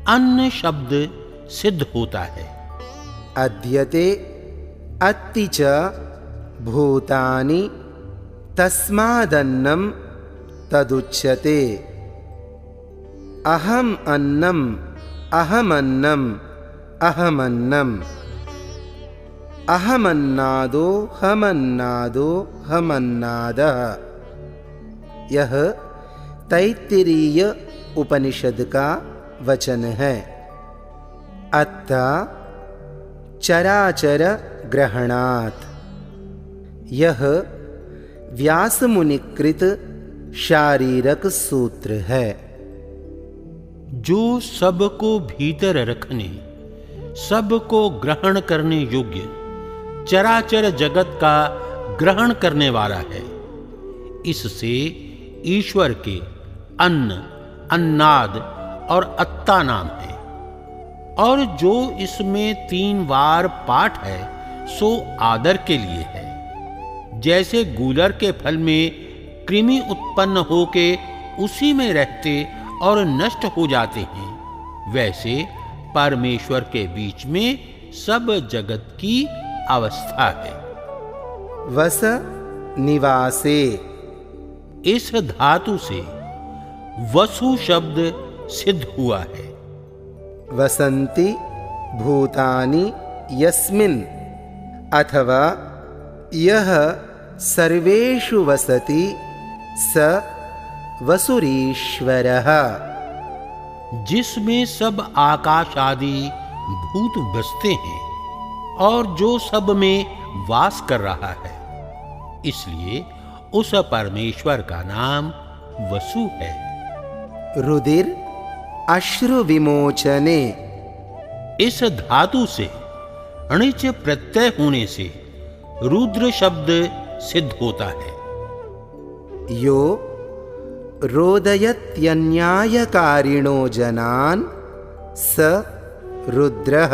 अन्न शब्द सिद्ध होता है। अद्यते अत्ति च भूतानि तस्मादन्नं तदुच्यते। अहम अन्नम अहमन्नम अहमन्नम अहमन्नादो हमन्नादो हमन्नादः। यह तैत्तिरीय उपनिषद का वचन है। अत्ता चराचर ग्रहणात् यह व्यासमुनिकृत शारीरक सूत्र है। जो सबको भीतर रखने, सबको ग्रहण करने योग्य चराचर जगत का ग्रहण करने वाला है, इससे ईश्वर के अन्न, अन्नाद और अत्ता नाम है। और जो इसमें 3 बार पाठ है सो आदर के लिए है। जैसे गूलर के फल में कृमि उत्पन्न होके उसी में रहते और नष्ट हो जाते हैं, वैसे परमेश्वर के बीच में सब जगत की अवस्था है। वस निवासे, इस धातु से वसु शब्द सिद्ध हुआ है। वसन्ति भूतानि यस्मिन्, अथवा यह सर्वेषु वसति स वसुरीश्वरः। जिसमें सब आकाश आदि भूत बसते हैं और जो सब में वास कर रहा है, इसलिए उस परमेश्वर का नाम वसु है। रुदिर अश्रु विमोचने, इस धातु से अणिच प्रत्यय होने से रुद्र शब्द सिद्ध होता है। यो रोदयत्यन्यायकारिणो जनान् स रुद्रः।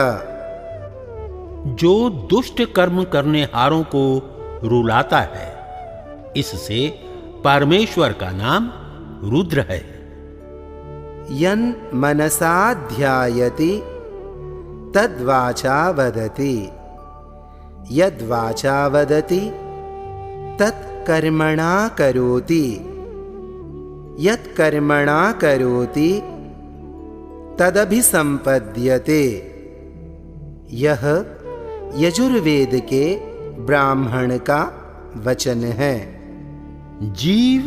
जो दुष्ट कर्म करने हारों को रुलाता है, इससे परमेश्वर का नाम रुद्र है। यन् मनसा ध्यायति तद्वाचा वदति, यद्वाचा वदति तत्कर्मणा करोति, यत्कर्मणा करोति तदभिसंपद्यते। यह यजुर्वेद के ब्राह्मण का वचन है। जीव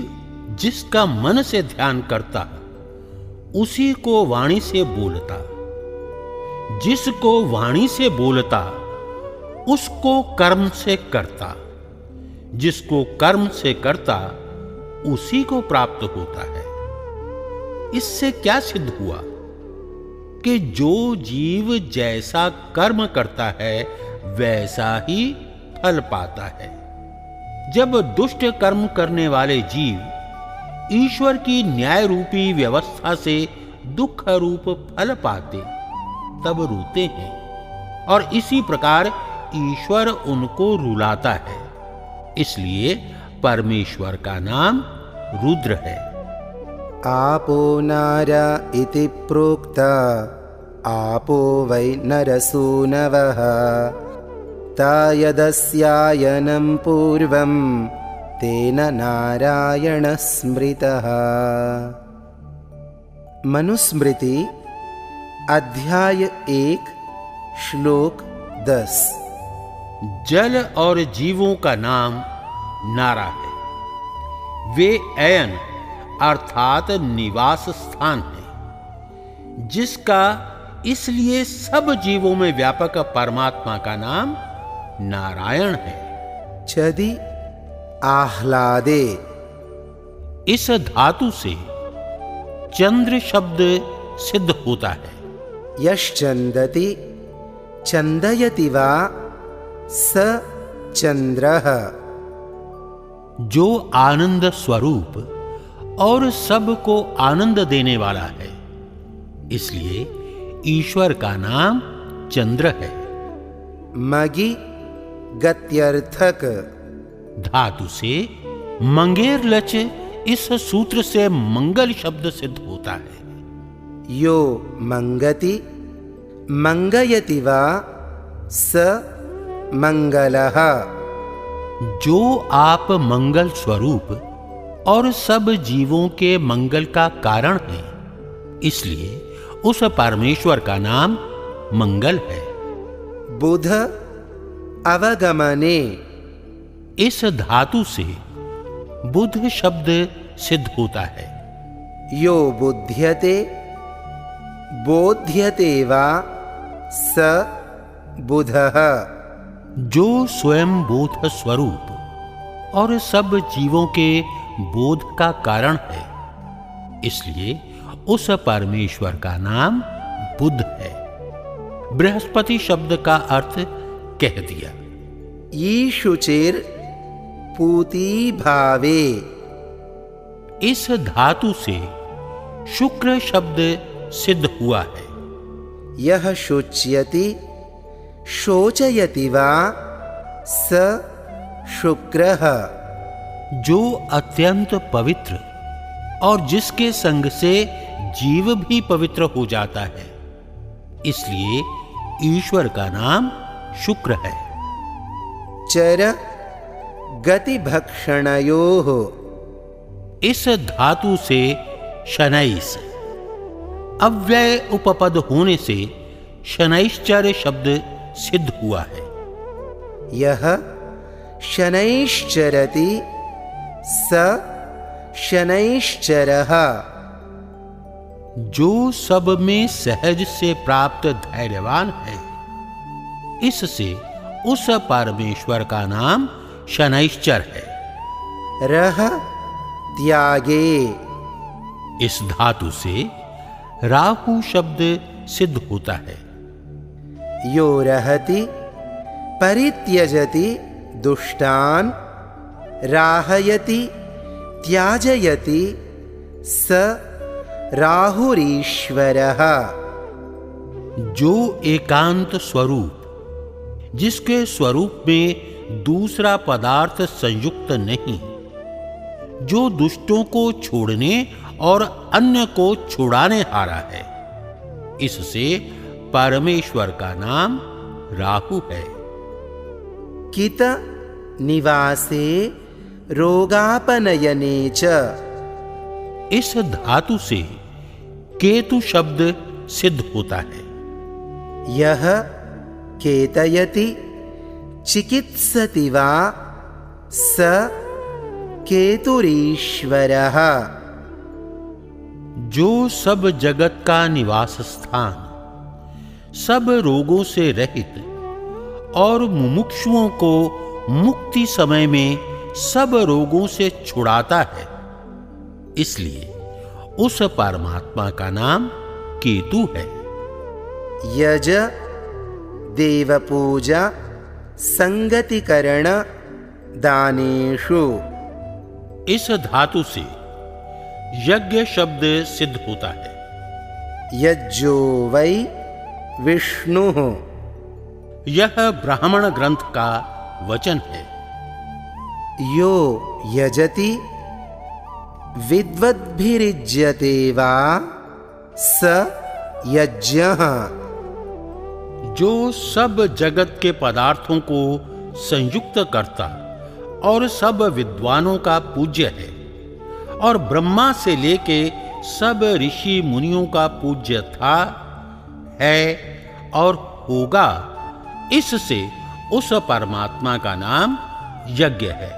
जिसका मन से ध्यान करता, उसी को वाणी से बोलता, जिसको वाणी से बोलता उसको कर्म से करता, जिसको कर्म से करता उसी को प्राप्त होता है। इससे क्या सिद्ध हुआ कि जो जीव जैसा कर्म करता है वैसा ही फल पाता है। जब दुष्ट कर्म करने वाले जीव ईश्वर की न्याय रूपी व्यवस्था से दुख रूप फल पाते, तब रोते हैं, और इसी प्रकार ईश्वर उनको रुलाता है। इसलिए परमेश्वर का नाम रुद्र है। आपो नारा इति प्रोक्ता, आपो वै नरसूनवः। ता यदस्यायनं पूर्वं तेन नारायणः स्मृतः। मनुस्मृति अध्याय 1 श्लोक 10। जल और जीवों का नाम नारा है। वे अयन अर्थात निवास स्थान है, जिसका इसलिए सब जीवों में व्यापक परमात्मा का नाम नारायण है। चदि आह्लादे, इस धातु से चंद्र शब्द सिद्ध होता है। यश्चंदति चंदयति वा स चंद्रः। जो आनंद स्वरूप और सबको आनंद देने वाला है, इसलिए ईश्वर का नाम चंद्र है। मगि गत्यर्थक, धातु से मंगेर लच, इस सूत्र से मंगल शब्द सिद्ध होता है। यो मंगति मंगयति वा स मंगलः। जो आप मंगल स्वरूप और सब जीवों के मंगल का कारण है, इसलिए उस परमेश्वर का नाम मंगल है। बुध अवगमने, इस धातु से बुध शब्द सिद्ध होता है। यो बुध्यते बोध्यते वा स बुधः। जो स्वयं बोध स्वरूप और सब जीवों के बोध का कारण है, इसलिए उस परमेश्वर का नाम बुध है। बृहस्पति शब्द का अर्थ कह दिया। ईशुचिर पूती भावे, इस धातु से शुक्र शब्द सिद्ध हुआ है। यह शुच्यति शोचयति वा स शुक्रः। जो अत्यंत पवित्र और जिसके संग से जीव भी पवित्र हो जाता है। इसलिए ईश्वर का नाम शुक्र है। चर गतिभक्षणयोः। इस धातु से शनैस अव्यय उपपद होने से शनैश्चर्य शब्द सिद्ध हुआ है। यह शनैश्चरति स शनैश्चरः। जो सब में सहज से प्राप्त धैर्यवान है, इससे उस परमेश्वर का नाम शनैश्चर है। रह त्यागे। इस धातु से राहु शब्द सिद्ध होता है। यो रहति परित्यजति दुष्टान राहयति त्याजयति स राहुरीश्वरः। जो एकांत स्वरूप, जिसके स्वरूप में दूसरा पदार्थ संयुक्त नहीं, जो दुष्टों को छोड़ने और अन्य को छुड़ाने हारा है, इससे परमेश्वर का नाम राहु है। कित निवासे रोगापनयने च। इस धातु से केतु शब्द सिद्ध होता है। यह केतयति चिकित्सति वा स केतुरीश्वरः। जो सब जगत का निवास स्थान, सब रोगों से रहित और मुमुक्षुओं को मुक्ति समय में सब रोगों से छुड़ाता है, इसलिए उस परमात्मा का नाम केतु है। यज देवपूजा संगतिकरण दानेषु। इस धातु से यज्ञ शब्द सिद्ध होता है। यज्जो वै विष्णुः। यह ब्राह्मण ग्रंथ का वचन है। यो यजति विद्वद्भिरिज्यते वा स यज्ञः। जो सब जगत के पदार्थों को संयुक्त करता और सब विद्वानों का पूज्य है, और ब्रह्मा से लेके सब ऋषि मुनियों का पूज्य था, है और होगा, इससे उस परमात्मा का नाम यज्ञ है,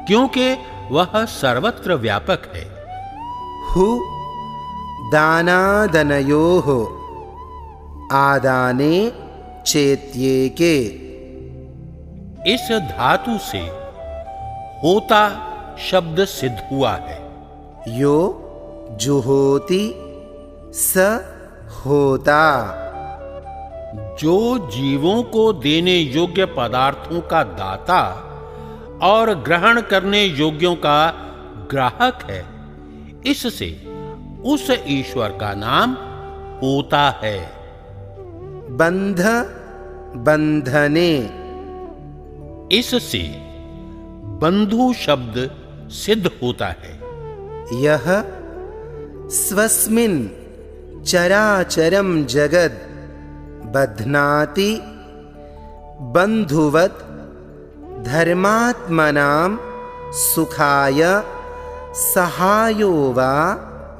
क्योंकि वह सर्वत्र व्यापक है। हु दानादनयोः। आदाने चेत्येके। इस धातु से होता शब्द सिद्ध हुआ है। यो जुहोति स होता। जो जीवों को देने योग्य पदार्थों का दाता और ग्रहण करने योग्यों का ग्राहक है, इससे उस ईश्वर का नाम होता है। बंध बंधने। इससे बंधु शब्द सिद्ध होता है। यह स्वस्मिन् चराचरं जगद बध्नाति बंधुवत् धर्मात्मनां सुखाय सहायो वा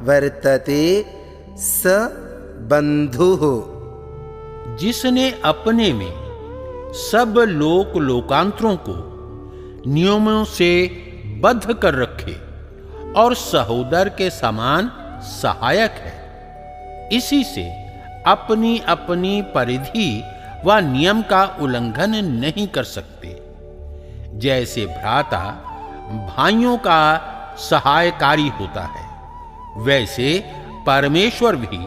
वर्तते स बंधुः। जिसने अपने में सब लोक लोकांतरों को नियमों से बद्ध कर रखे और सहोदर के समान सहायक है, इसी से अपनी अपनी परिधि व नियम का उल्लंघन नहीं कर सकते। जैसे भ्राता भाइयों का सहायकारी होता है, वैसे परमेश्वर भी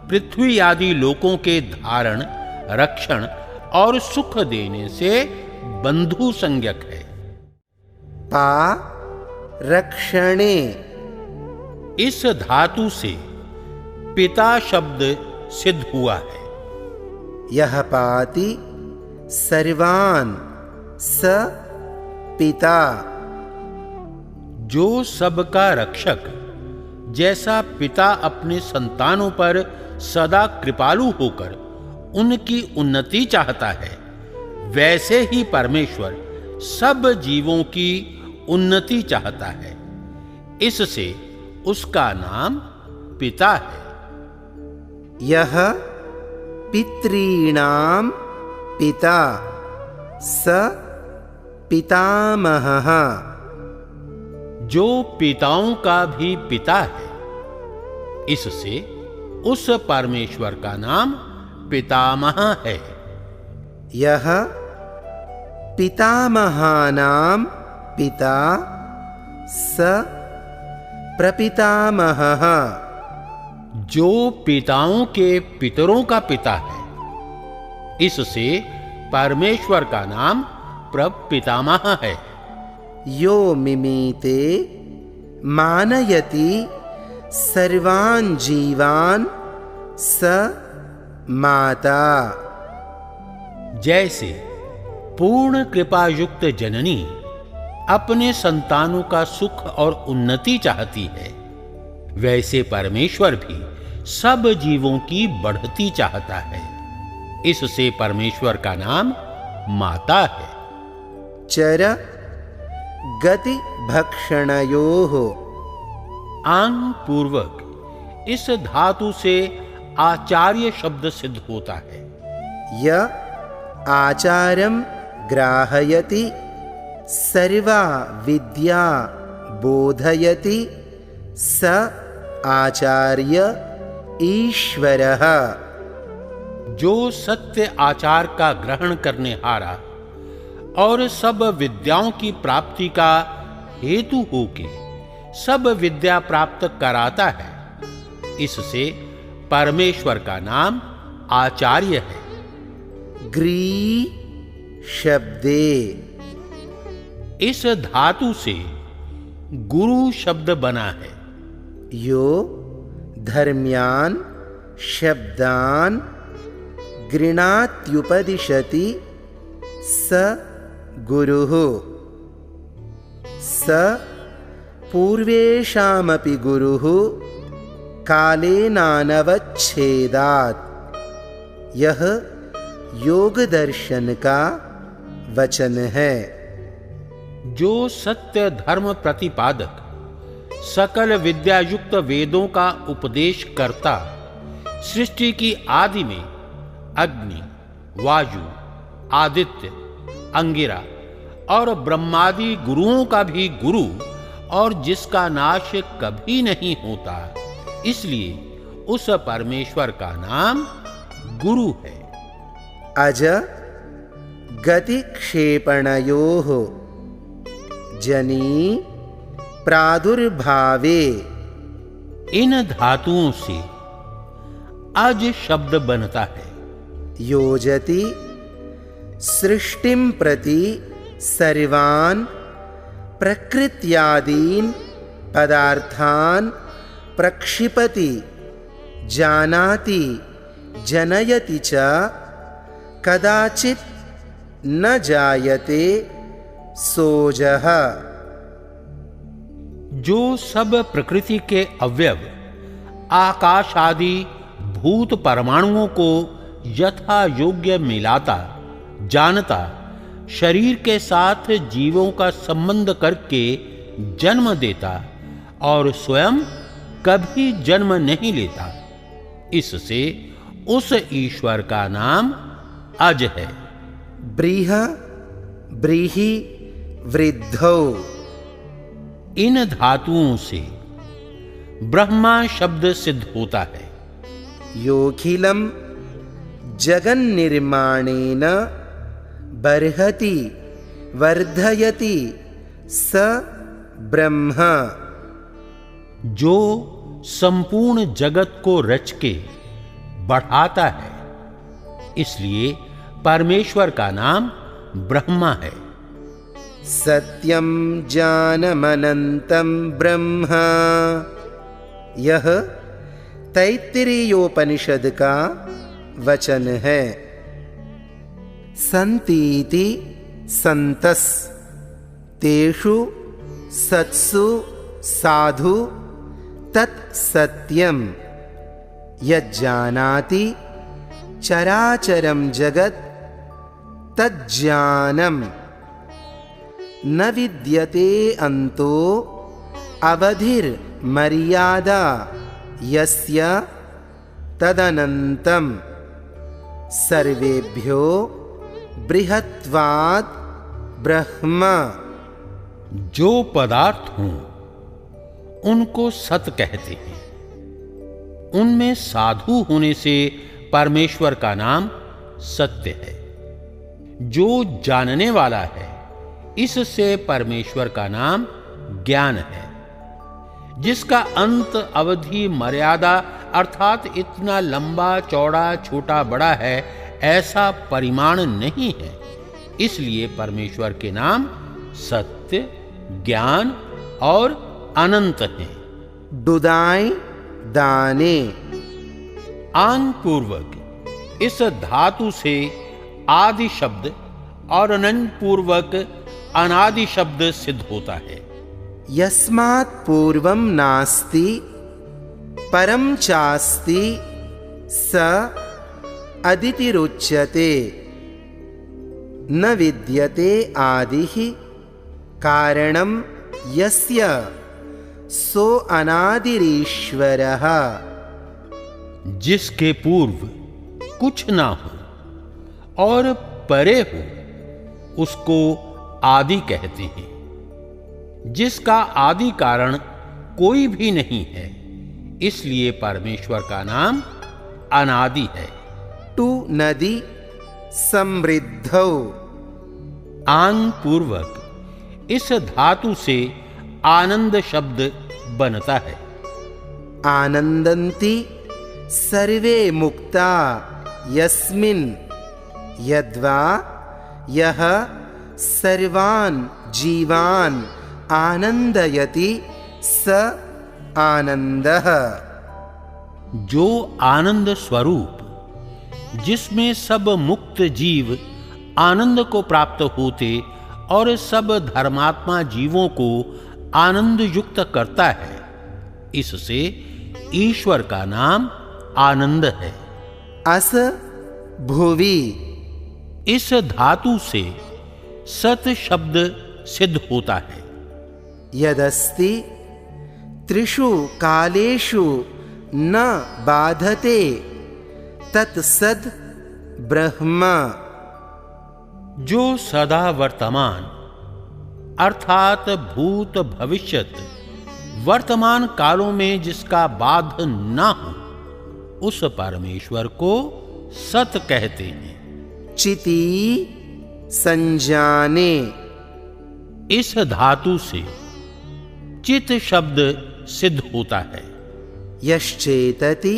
पृथ्वी आदि लोकों के धारण, रक्षण और सुख देने से बंधु संज्ञक है। पा रक्षणे। इस धातु से पिता शब्द सिद्ध हुआ है। यह पाति सर्वान् स पिता। जो सबका रक्षक जैसा पिता अपने संतानों पर सदा कृपालु होकर उनकी उन्नति चाहता है, वैसे ही परमेश्वर सब जीवों की उन्नति चाहता है। इससे उसका नाम पिता है। यह पितॄणां पिता स पितामहः। जो पिताओं का भी पिता है, इससे उस परमेश्वर का नाम पितामह है। यह पितामहानां पिता स प्रपितामहः। जो पिताओं के पितरों का पिता है, इससे परमेश्वर का नाम प्रपितामह है। यो मिमीते मानयति सर्वान् जीवान् स माता। जैसे पूर्ण कृपायुक्त जननी अपने संतानों का सुख और उन्नति चाहती है, वैसे परमेश्वर भी सब जीवों की बढ़ती चाहता है। इससे परमेश्वर का नाम माता है। चर गति भक्षणयोः। आंग पूर्वक इस धातु से आचार्य शब्द सिद्ध होता है। य आचार्यं ग्राहयति सर्वा विद्या बोधयति स आचार्य ईश्वरः। जो सत्य आचार का ग्रहण करने हारा और सब विद्याओं की प्राप्ति का हेतु होके सब विद्या प्राप्त कराता है, इससे परमेश्वर का नाम आचार्य है। ग्री शब्दे। इस धातु से गुरु शब्द बना है। यो धर्म्यान् शब्दान् गृणात्युपदिशति स गुरुः। स पूर्वेषामपि गुरुः कालेनानवच्छेदात्। यह योग दर्शन का वचन है। जो सत्य धर्म प्रतिपादक सकल विद्यायुक्त वेदों का उपदेश करता सृष्टि की आदि में अग्नि, वायु, आदित्य, अंगिरा और ब्रह्मादि गुरुओं का भी गुरु और जिसका नाश कभी नहीं होता, इसलिए उस परमेश्वर का नाम गुरु है। अज गतिक्षेपणयोः। जनी प्रादुर्भावे। इन धातुओं से अज शब्द बनता है। योजति सृष्टिं प्रति सर्वान् प्रकृत्यादीन् पदार्थान् प्रक्षिपति जानाति जनयति च कदाचित् न जायते सोजः। जो सब प्रकृति के अवयव आकाश आदि भूत परमाणुओं को यथा योग्य मिलाता, जानता, शरीर के साथ जीवों का संबंध करके जन्म देता और स्वयं कभी जन्म नहीं लेता, इससे उस ईश्वर का नाम अज है। ब्रीह ब्रीहि वृद्धौ। इन धातुओं से ब्रह्मा शब्द सिद्ध होता है। योखिलं जगन्निर्माणेन बर्हति वर्धयति स ब्रह्म। जो संपूर्ण जगत को रच के बढ़ाता है, इसलिए परमेश्वर का नाम ब्रह्मा है। सत्यं जानमनन्तं ब्रह्म। यह तैत्तिरीयोपनिषद का वचन है। संतीति संतस तेषु सत्सु साधु तत् सत्यम यज्जानाति चराचरम जगत तज्ज्ञानम न विद्यते अंतो अवधिर मर्यादा यस्य तदनंतम सर्वेभ्यो बृहत्वात् ब्रह्म। जो पदार्थ हों उनको सत कहते हैं। उनमें साधु होने से परमेश्वर का नाम सत्य है। जो जानने वाला है इससे परमेश्वर का नाम ज्ञान है। जिसका अंत अवधि मर्यादा अर्थात इतना लंबा चौड़ा छोटा बड़ा है ऐसा परिमाण नहीं है, इसलिए परमेश्वर के नाम सत्य, ज्ञान और अनंत हैं। डुदाई दाने। आंग पूर्वक इस धातु से आदि शब्द और अनंग पूर्वक अनादि शब्द सिद्ध होता है। यस्मात् पूर्वम नास्ति परम चास्ति स अदितिरुच्यते न विद्यते आदिः कारणम यस्य सो अनादिरीश्वरः। जिसके पूर्व कुछ ना हो और परे हो उसको आदि कहते हैं। जिसका आदि कारण कोई भी नहीं है, इसलिए परमेश्वर का नाम अनादि है। टू नदी समृद्धौ। आंग पूर्वक इस धातु से आनंद शब्द बनता है। आनंदन्ति सर्वे मुक्ता यस्मिन् यद्वा यह सर्वान् जीवान् आनंदयति स आनंदः। जो आनंद स्वरूप जिसमें सब मुक्त जीव आनंद को प्राप्त होते और सब धर्मात्मा जीवों को आनंद युक्त करता है, इससे ईश्वर का नाम आनंद है। अस भुवि। इस धातु से सत शब्द सिद्ध होता है। यदस्ति त्रिषु कालेषु न बाधते तत्सद ब्रह्म। जो सदा वर्तमान अर्थात भूत भविष्यत वर्तमान कालों में जिसका बाध ना हो उस परमेश्वर को सत कहते हैं। चिति संजाने। इस धातु से चित शब्द सिद्ध होता है। यश्चेतति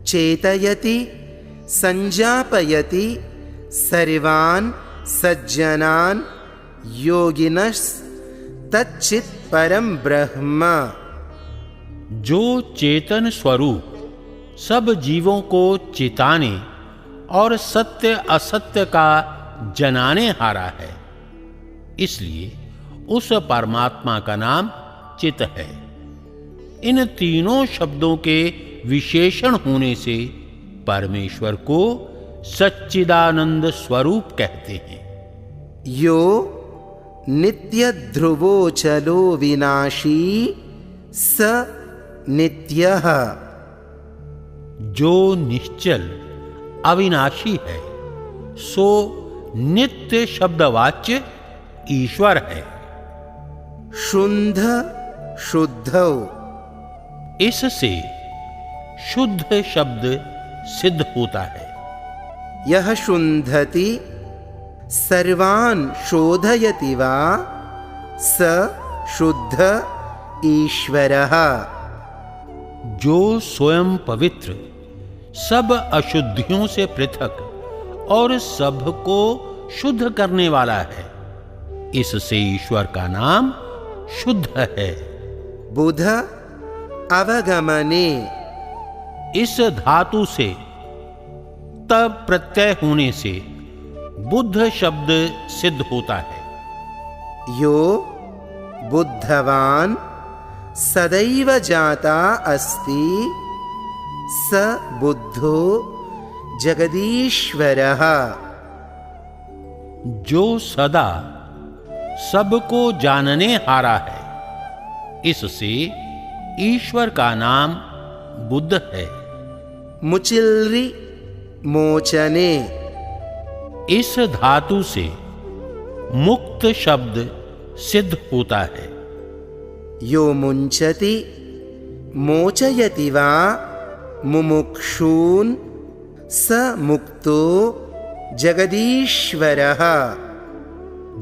चेतयति संजापयति सर्वान् सज्जनान् योगिनस् तच्चित परम ब्रह्म। जो चेतन स्वरूप सब जीवों को चिताने और सत्य असत्य का जनाने हारा है, इसलिए उस परमात्मा का नाम चित है। इन तीनों शब्दों के विशेषण होने से परमेश्वर को सच्चिदानंद स्वरूप कहते हैं। यो नित्य ध्रुवोचलो विनाशी स नित्यः। जो निश्चल अविनाशी है सो नित्य शब्दवाच्य ईश्वर है। शुद्ध शुद्धौ। इससे शुद्ध शब्द सिद्ध होता है। यह शुन्धति सर्वान् शोधयति वा स शुद्ध ईश्वरः। जो स्वयं पवित्र सब अशुद्धियों से पृथक और सबको शुद्ध करने वाला है, इससे ईश्वर का नाम शुद्ध है। बुध अवगमने। इस धातु से तब प्रत्यय होने से बुद्ध शब्द सिद्ध होता है। यो बुद्धवान सदैव जाता अस्ति स बुद्धो जगदीश्वरः। जो सदा सबको जानने हारा है, इससे ईश्वर का नाम बुद्ध है। मुचिल्रि मोचने, इस धातु से मुक्त शब्द सिद्ध होता है। यो मुञ्चति मोचयति वा मुमुक्षून् स मुक्तो जगदीश्वरः।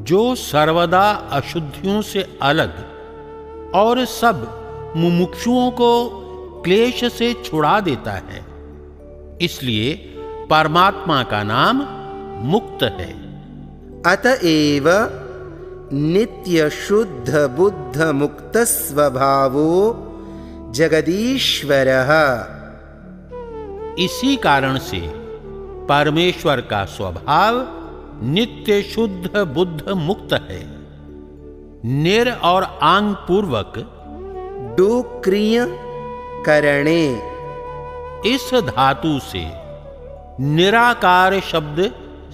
जो सर्वदा अशुद्धियों से अलग और सब मुमुक्षुओं को क्लेश से छुड़ा देता है, इसलिए परमात्मा का नाम मुक्त है। अतएव नित्य शुद्ध बुद्ध मुक्त स्वभावो जगदीश्वरः। इसी कारण से परमेश्वर का स्वभाव नित्य शुद्ध बुद्ध मुक्त है। निर और आंग पूर्वक डुक्रिय करणे, इस धातु से निराकार शब्द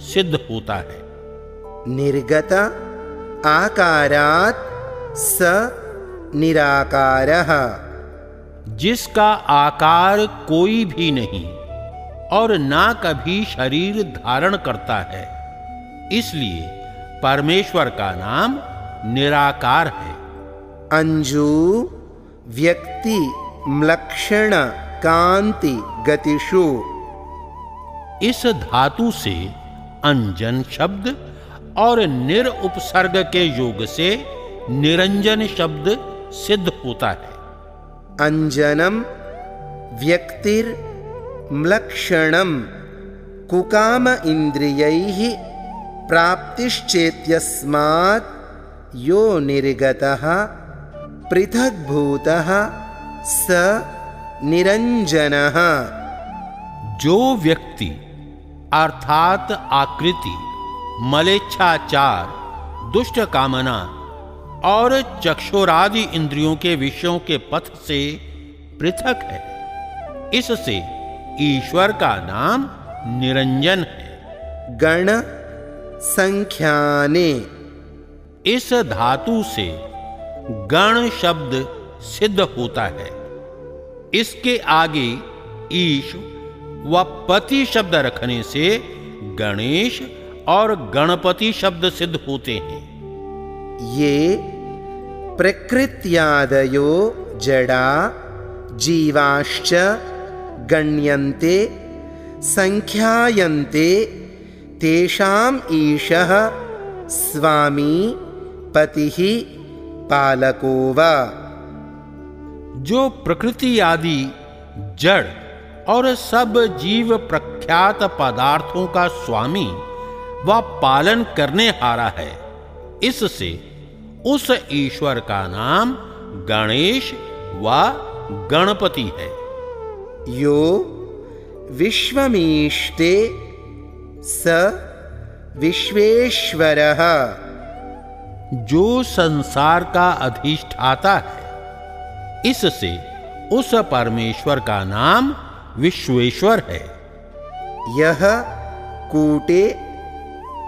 सिद्ध होता है। निर्गत आकारात् स निराकारः। जिसका आकार कोई भी नहीं और ना कभी शरीर धारण करता है, इसलिए परमेश्वर का नाम निराकार है। अंजू व्यक्ति म्लक्षण कांति गतिषु, इस धातु से अंजन शब्द और निर उपसर्ग के योग से निरंजन शब्द सिद्ध होता है। अंजनम व्यक्तिर म्लक्षणम कुकाम इंद्रियैः प्राप्तिश्चेत्यस्मात् यो निर्गतः पृथग्भूतः स निरंजनः। जो व्यक्ति अर्थात आकृति, मलेच्छाचार, दुष्ट कामना और चक्षुरादि इंद्रियों के विषयों के पथ से पृथक है, इससे ईश्वर का नाम निरंजन है। गण संख्याने, इस धातु से गण शब्द सिद्ध होता है। इसके आगे ईश व पति शब्द रखने से गणेश और गणपति शब्द सिद्ध होते हैं। ये प्रकृत्यादयो जड़ा जीवाश्च गण्यन्ते संख्यायन्ते तेषाम् ईशः स्वामी पतिः पालको वा। जो प्रकृति आदि जड़ और सब जीव प्रख्यात पदार्थों का स्वामी व पालन करने हारा है, इससे उस ईश्वर का नाम गणेश व गणपति है। यो विश्वमीष्टे स विश्वेश्वरः। जो संसार का अधिष्ठाता है, इससे उस परमेश्वर का नाम विश्वेश्वर है। यह कूटे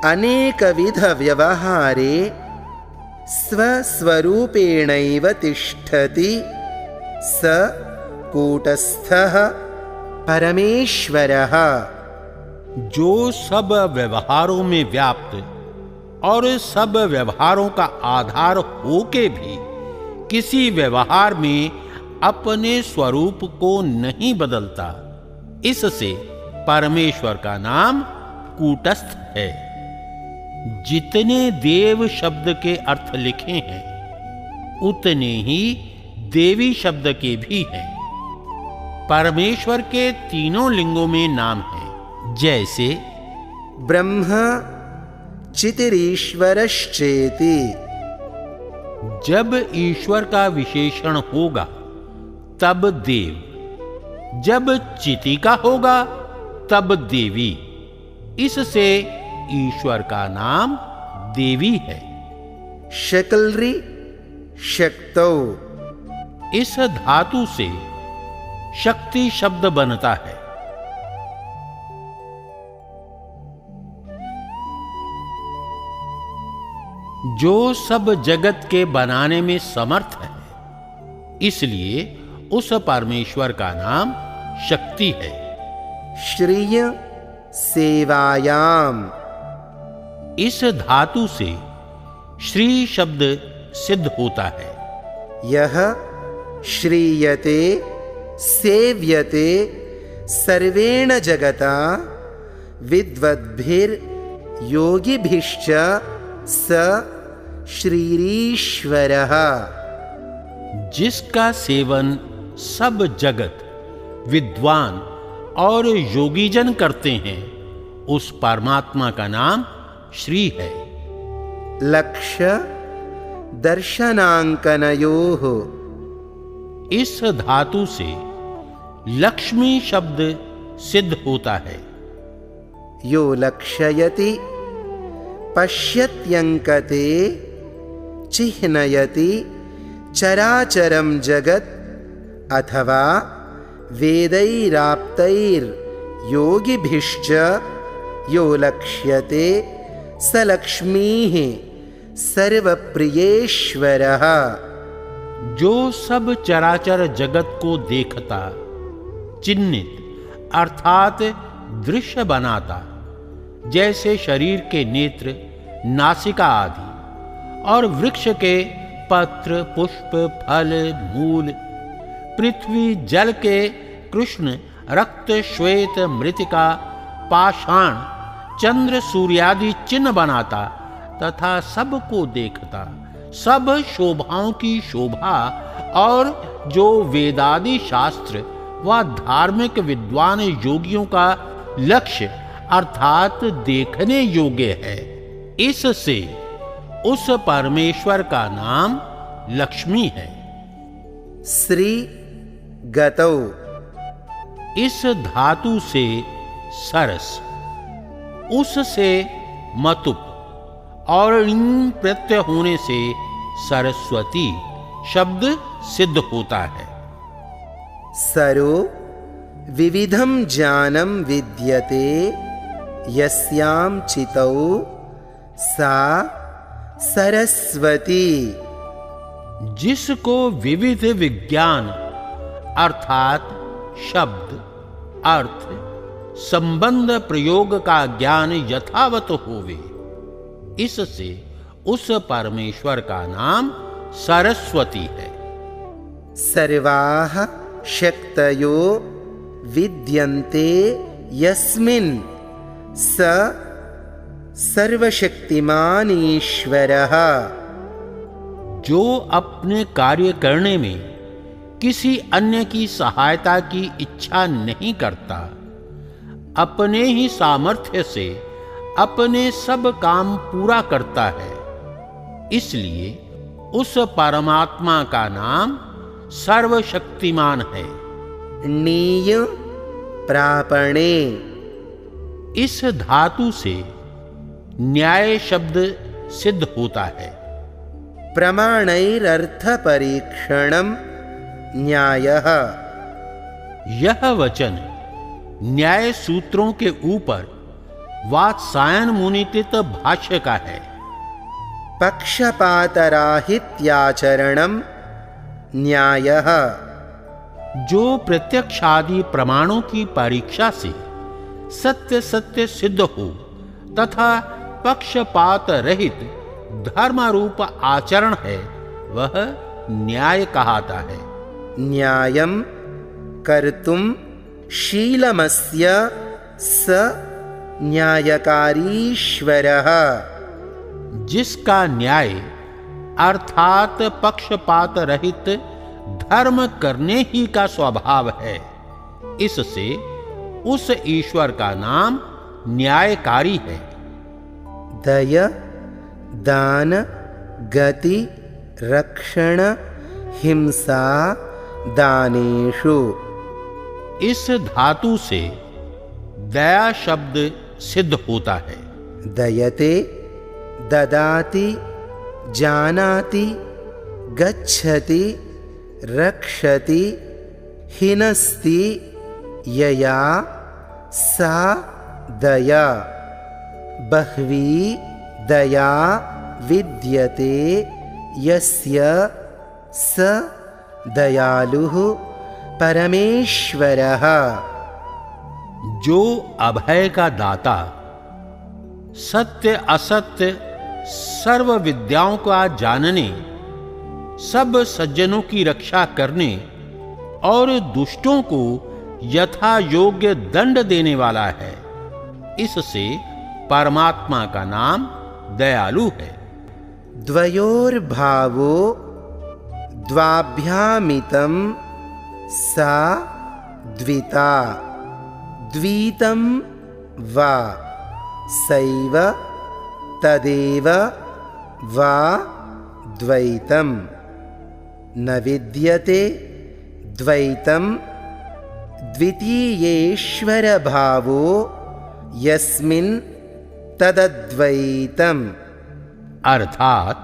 अनेकविध व्यवहारे स्वस्वरूपेणैव तिष्ठति स कूटस्थः परमेश्वरः। जो सब व्यवहारों में व्याप्त और सब व्यवहारों का आधार होके भी किसी व्यवहार में अपने स्वरूप को नहीं बदलता, इससे परमेश्वर का नाम कूटस्थ है। जितने देव शब्द के अर्थ लिखे हैं, उतने ही देवी शब्द के भी हैं। परमेश्वर के तीनों लिंगों में नाम है, जैसे ब्रह्म चितिरीश्वरश्चेति। जब ईश्वर का विशेषण होगा तब देव, जब चिति का होगा तब देवी, इससे ईश्वर का नाम देवी है। शकलरि शक्तौ, इस धातु से शक्ति शब्द बनता है। जो सब जगत के बनाने में समर्थ है, इसलिए उस परमेश्वर का नाम शक्ति है। श्रिय सेवायाम, इस धातु से श्री शब्द सिद्ध होता है। यह श्रीयते सेव्यते सर्वेण जगता विद्वद्भिर् योगिभिश्च स श्रीरीश्वरः। जिसका सेवन सब जगत विद्वान और योगीजन करते हैं, उस परमात्मा का नाम श्री है। लक्ष्य दर्शनांकनयोः, इस धातु से लक्ष्मी शब्द सिद्ध होता है। यो लक्षयति पश्यत्यंकते चिह्नयति चराचरं जगत् अथवा वेदैराप्तैर्योगिभिश्च यो लक्ष्यते स लक्ष्मीः सर्वप्रियेश्वरः। जो सब चराचर जगत को देखता, चिन्हित अर्थात दृश्य बनाता, जैसे शरीर के नेत्र, नासिका आदि, और वृक्ष के पत्र, पुष्प, फल, मूल, पृथ्वी जल के कृष्ण, रक्त, श्वेत, मृतिका, पाषाण, चंद्र, सूर्यादि चिन्ह बनाता तथा सबको देखता, सब शोभाओं की शोभा, और जो वेदादि शास्त्र व धार्मिक विद्वान योगियों का लक्ष्य अर्थात देखने योग्य है, इससे उस परमेश्वर का नाम लक्ष्मी है। श्री गतौ, इस धातु से सरस, उससे मतुप और इन प्रत्यय होने से सरस्वती शब्द सिद्ध होता है। सरो विविधं ज्ञानं विद्यते यस्यां चितौ सा सरस्वती। जिसको विविध विज्ञान अर्थात शब्द, अर्थ, संबंध, प्रयोग का ज्ञान यथावत होवे, इससे उस परमेश्वर का नाम सरस्वती है। सर्वाः शक्तयो विद्यन्ते यस्मिन् स सर्वशक्तिमान ईश्वरः। जो अपने कार्य करने में किसी अन्य की सहायता की इच्छा नहीं करता, अपने ही सामर्थ्य से अपने सब काम पूरा करता है, इसलिए उस परमात्मा का नाम सर्वशक्तिमान है। नीय प्रापणे, इस धातु से न्याय शब्द सिद्ध होता है। प्रमाणैरर्थ परीक्षणम न्यायः, यह वचन न्याय सूत्रों के ऊपर वात्सायन मुनिकृत भाष्य का है। पक्षपातराहित्याचरणम न्यायः, जो प्रत्यक्षादि प्रमाणों की परीक्षा से सत्य सत्य सिद्ध हो तथा पक्षपात रहित धर्म रूप आचरण है, वह न्याय कहलाता है। न्यायं कर्तुम शीलमस्य स न्यायकारीश्वरः, जिसका न्याय अर्थात पक्षपात रहित धर्म करने ही का स्वभाव है, इससे उस ईश्वर का नाम न्यायकारी है। दय दान गति रक्षण हिंसा दानेषु, इस धातु से दया शब्द सिद्ध होता है। दयते ददाति जानाति गच्छति रक्षति हिनस्ति यया सा दया बह्वी दया विद्यते यस्य स दयालुः परमेश्वरः। जो अभय का दाता, सत्य असत्य सर्व विद्याओं का जानने, सब सज्जनों की रक्षा करने और दुष्टों को यथा योग्य दंड देने वाला है, इससे परमात्मा का नाम दयालु है। द्वयोर्भावो द्वाभ्यामितं सा द्विता द्वितं वा सैव तदेव वा द्वैतं न विद्यते द्वैतं द्वितीयेश्वरभावो यस्मिन् तदद्वैतम्। अर्थात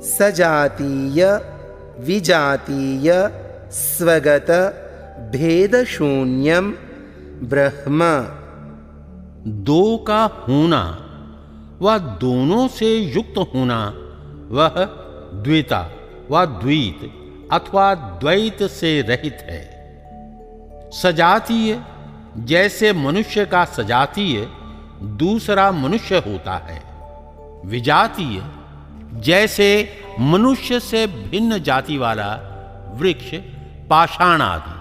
सजातीय विजातीय स्वगत भेदशून्यम ब्रह्म। दो का होना व दोनों से युक्त होना, वह द्विता व द्वैत अथवा द्वैत से रहित है। सजातीय जैसे मनुष्य का सजातीय दूसरा मनुष्य होता है, विजातीय जैसे मनुष्य से भिन्न जाति वाला वृक्ष पाषाण आदि।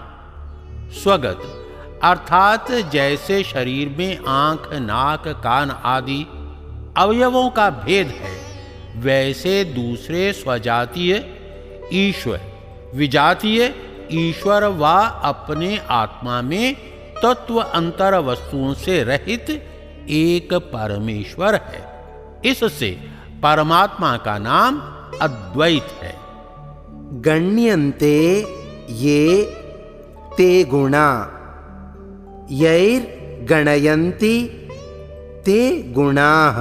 स्वगत अर्थात जैसे शरीर में आंख नाक कान आदि अवयवों का भेद है, वैसे दूसरे स्वजातीय ईश्वर, विजातीय ईश्वर व अपने आत्मा में तत्व अंतर वस्तुओं से रहित एक परमेश्वर है। इससे परमात्मा का नाम अद्वैत है। गण्यन्ते ये ते गुणा यैर्गणयन्ति ते गुणाः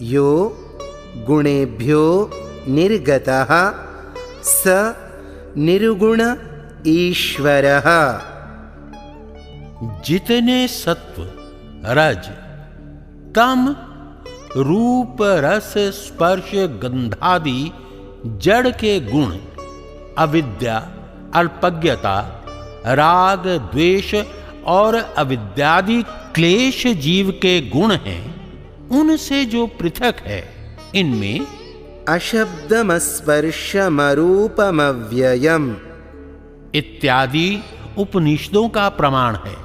यो गुणेभ्यो निर्गतः स निर्गुण ईश्वरः। जितने सत्व रज तम रूप रस स्पर्श गंधादि जड़ के गुण, अविद्या अल्पज्ञता राग द्वेष और अविद्यादि क्लेश जीव के गुण हैं, उनसे जो पृथक है, इनमें अशब्दमस्पर्शमरूपमव्ययम् इत्यादि उपनिषदों का प्रमाण है।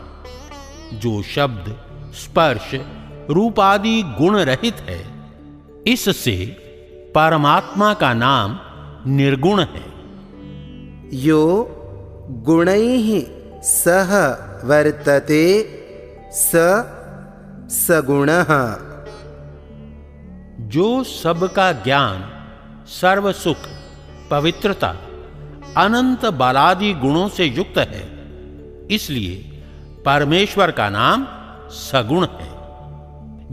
जो शब्द स्पर्श रूप आदि गुण रहित है, इससे परमात्मा का नाम निर्गुण है। यो गुणैः सह वर्तते स सगुणः। जो सबका ज्ञान, सर्व सुख, पवित्रता, अनंत बलादि गुणों से युक्त है, इसलिए परमेश्वर का नाम सगुण है।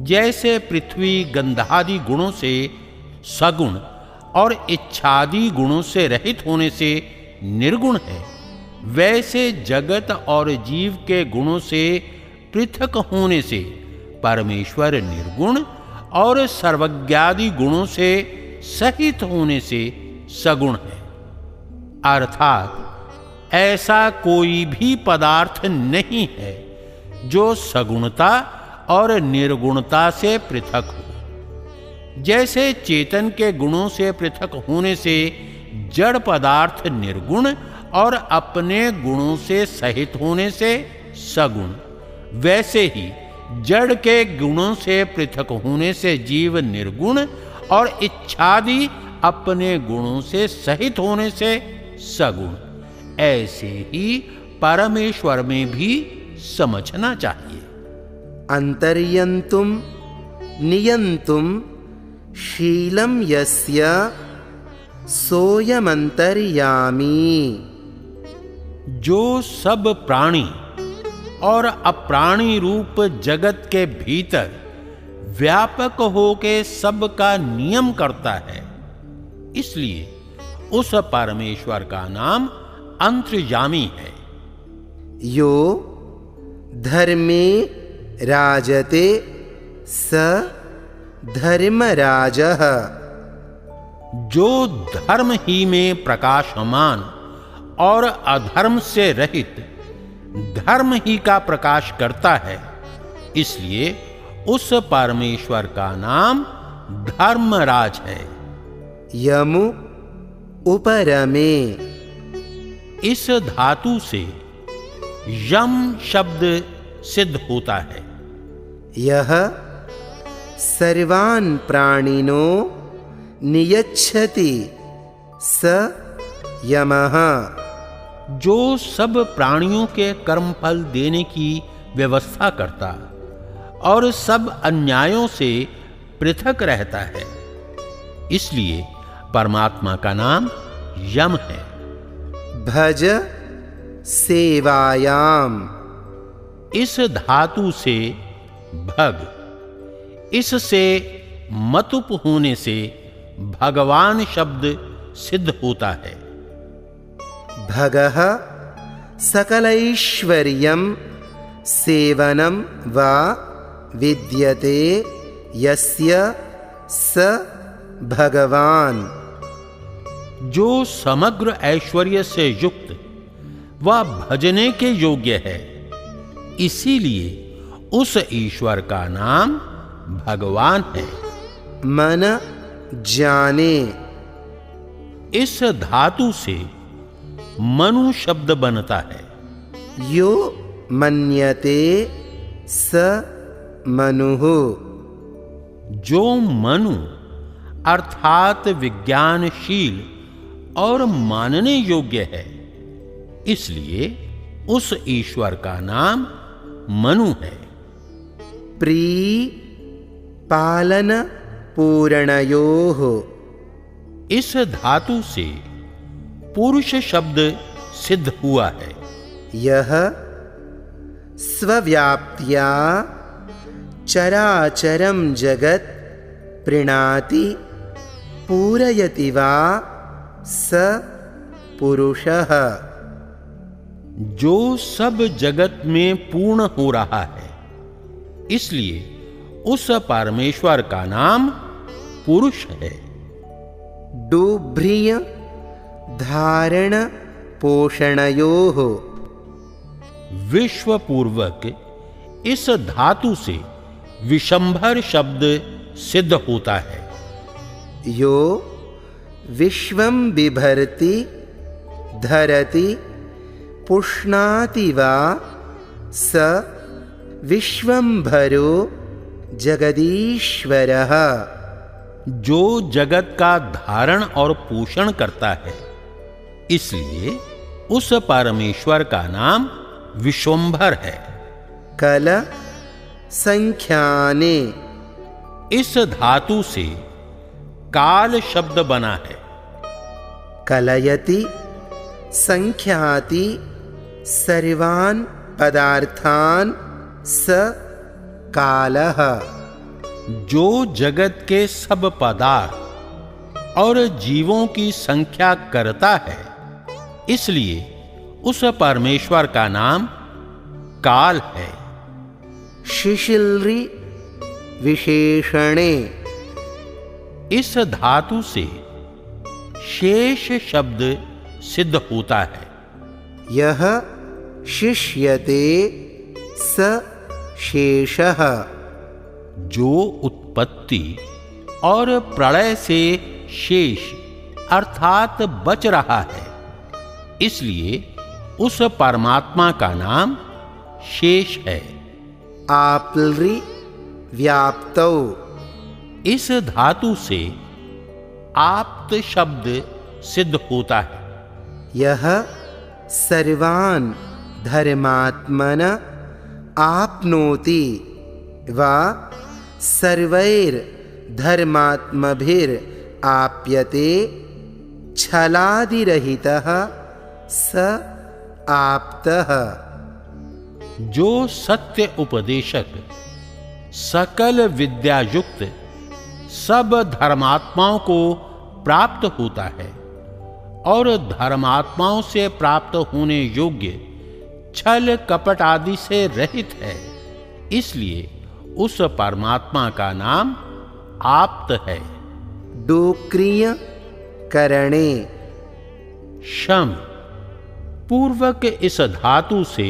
जैसे पृथ्वी गंधादि गुणों से सगुण और इच्छादि गुणों से रहित होने से निर्गुण है, वैसे जगत और जीव के गुणों से पृथक होने से परमेश्वर निर्गुण और सर्वज्ञादि गुणों से सहित होने से सगुण है। अर्थात ऐसा कोई भी पदार्थ नहीं है जो सगुणता और निर्गुणता से पृथक हो। जैसे चेतन के गुणों से पृथक होने से जड़ पदार्थ निर्गुण और अपने गुणों से सहित होने से सगुण, वैसे ही जड़ के गुणों से पृथक होने से जीव निर्गुण और इच्छादि अपने गुणों से सहित होने से सगुण, ऐसे ही परमेश्वर में भी समझना चाहिए। अंतर्यंतुम नियंतुम शीलम यस्य सोयमंतर्यामी। जो सब प्राणी और अप्राणी रूप जगत के भीतर व्यापक होके सबका नियम करता है, इसलिए उस परमेश्वर का नाम अंतर्यामी है। यो धर्मे राजते स धर्मराजः। जो धर्म ही में प्रकाशमान और अधर्म से रहित धर्म ही का प्रकाश करता है, इसलिए उस परमेश्वर का नाम धर्मराज है। यमु उपरमे। इस धातु से यम शब्द सिद्ध होता है। यह सर्वान् प्राणिनो नियच्छति स यमः। जो सब प्राणियों के कर्मफल देने की व्यवस्था करता और सब अन्यायों से पृथक रहता है, इसलिए परमात्मा का नाम यम है। भज सेवायाम। इस धातु से भग, इससे मतुप होने से भगवान शब्द सिद्ध होता है। भगः सकलैश्वर्यं सेवनं वा विद्यते यस्य स भगवान। जो समग्र ऐश्वर्य से युक्त व भजने के योग्य है, इसीलिए उस ईश्वर का नाम भगवान है। मन जाने। इस धातु से मनु शब्द बनता है। यो मन्यते स मनुः। जो मनु अर्थात विज्ञानशील और मानने योग्य है, इसलिए उस ईश्वर का नाम मनु है। प्री पालन पूरणयोः। इस धातु से पुरुष शब्द सिद्ध हुआ है। यह स्वव्याप्त्या चराचरं जगत् प्रीणाति पूरयति वा स पुरुषः। जो सब जगत में पूर्ण हो रहा है, इसलिए उस परमेश्वर का नाम पुरुष है। डुभ्रिय धारण पोषणयोः। विश्व पूर्वक इस धातु से विशंभर शब्द सिद्ध होता है। यो विश्वं बिभर्ति धरति पुष्णाति वा स विश्वंभरो जगदीश्वरः। जो जगत का धारण और पोषण करता है, इसलिए उस परमेश्वर का नाम विश्वंभर है। कल संख्याने। इस धातु से काल शब्द बना है। कलयति संख्याति सर्वान् पदार्थान् स कालः। जो जगत के सब पदार्थ और जीवों की संख्या करता है, इसलिए उस परमेश्वर का नाम काल है। शिशिल्रि विशेषणे। इस धातु से शेष शब्द सिद्ध होता है। यह शिष्यते स शेषः। जो उत्पत्ति और प्रलय से शेष अर्थात बच रहा है, इसलिए उस परमात्मा का नाम शेष है। आप्लृ व्याप्तौ। इस धातु से आप्त शब्द सिद्ध होता है। यह सर्वान् धर्मात्मन आपनोति वा सर्वैर्धर्मात्मभिर् आप्यते छलादिरहितः स आप्तः। जो सत्य उपदेशक सकल विद्यायुक्त सब धर्मात्माओं को प्राप्त होता है, और धर्मात्माओं से प्राप्त होने योग्य छल कपट आदि से रहित है, इसलिए उस परमात्मा का नाम आप्त है। डोक्रिय करणे शम पूर्वक इस धातु से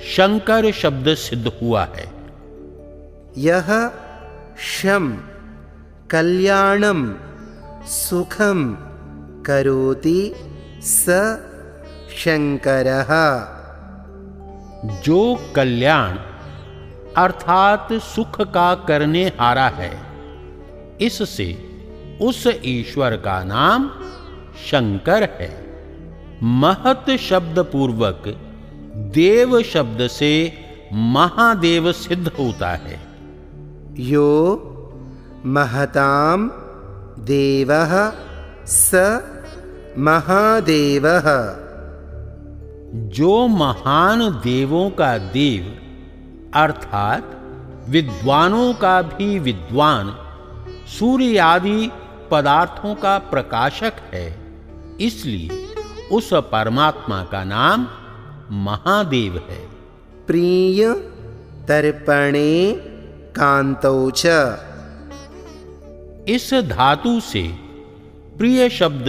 शंकर शब्द सिद्ध हुआ है। यह शम कल्याणम सुखम करोति स शंकरः। जो कल्याण अर्थात सुख का करने हारा है, इससे उस ईश्वर का नाम शंकर है। महत शब्द पूर्वक देव शब्द से महादेव सिद्ध होता है। यो महताम देवः स महादेवः। जो महान देवों का देव अर्थात विद्वानों का भी विद्वान, सूर्य आदि पदार्थों का प्रकाशक है, इसलिए उस परमात्मा का नाम महादेव है। प्रिय तर्पणे कांतौ च। इस धातु से प्रिय शब्द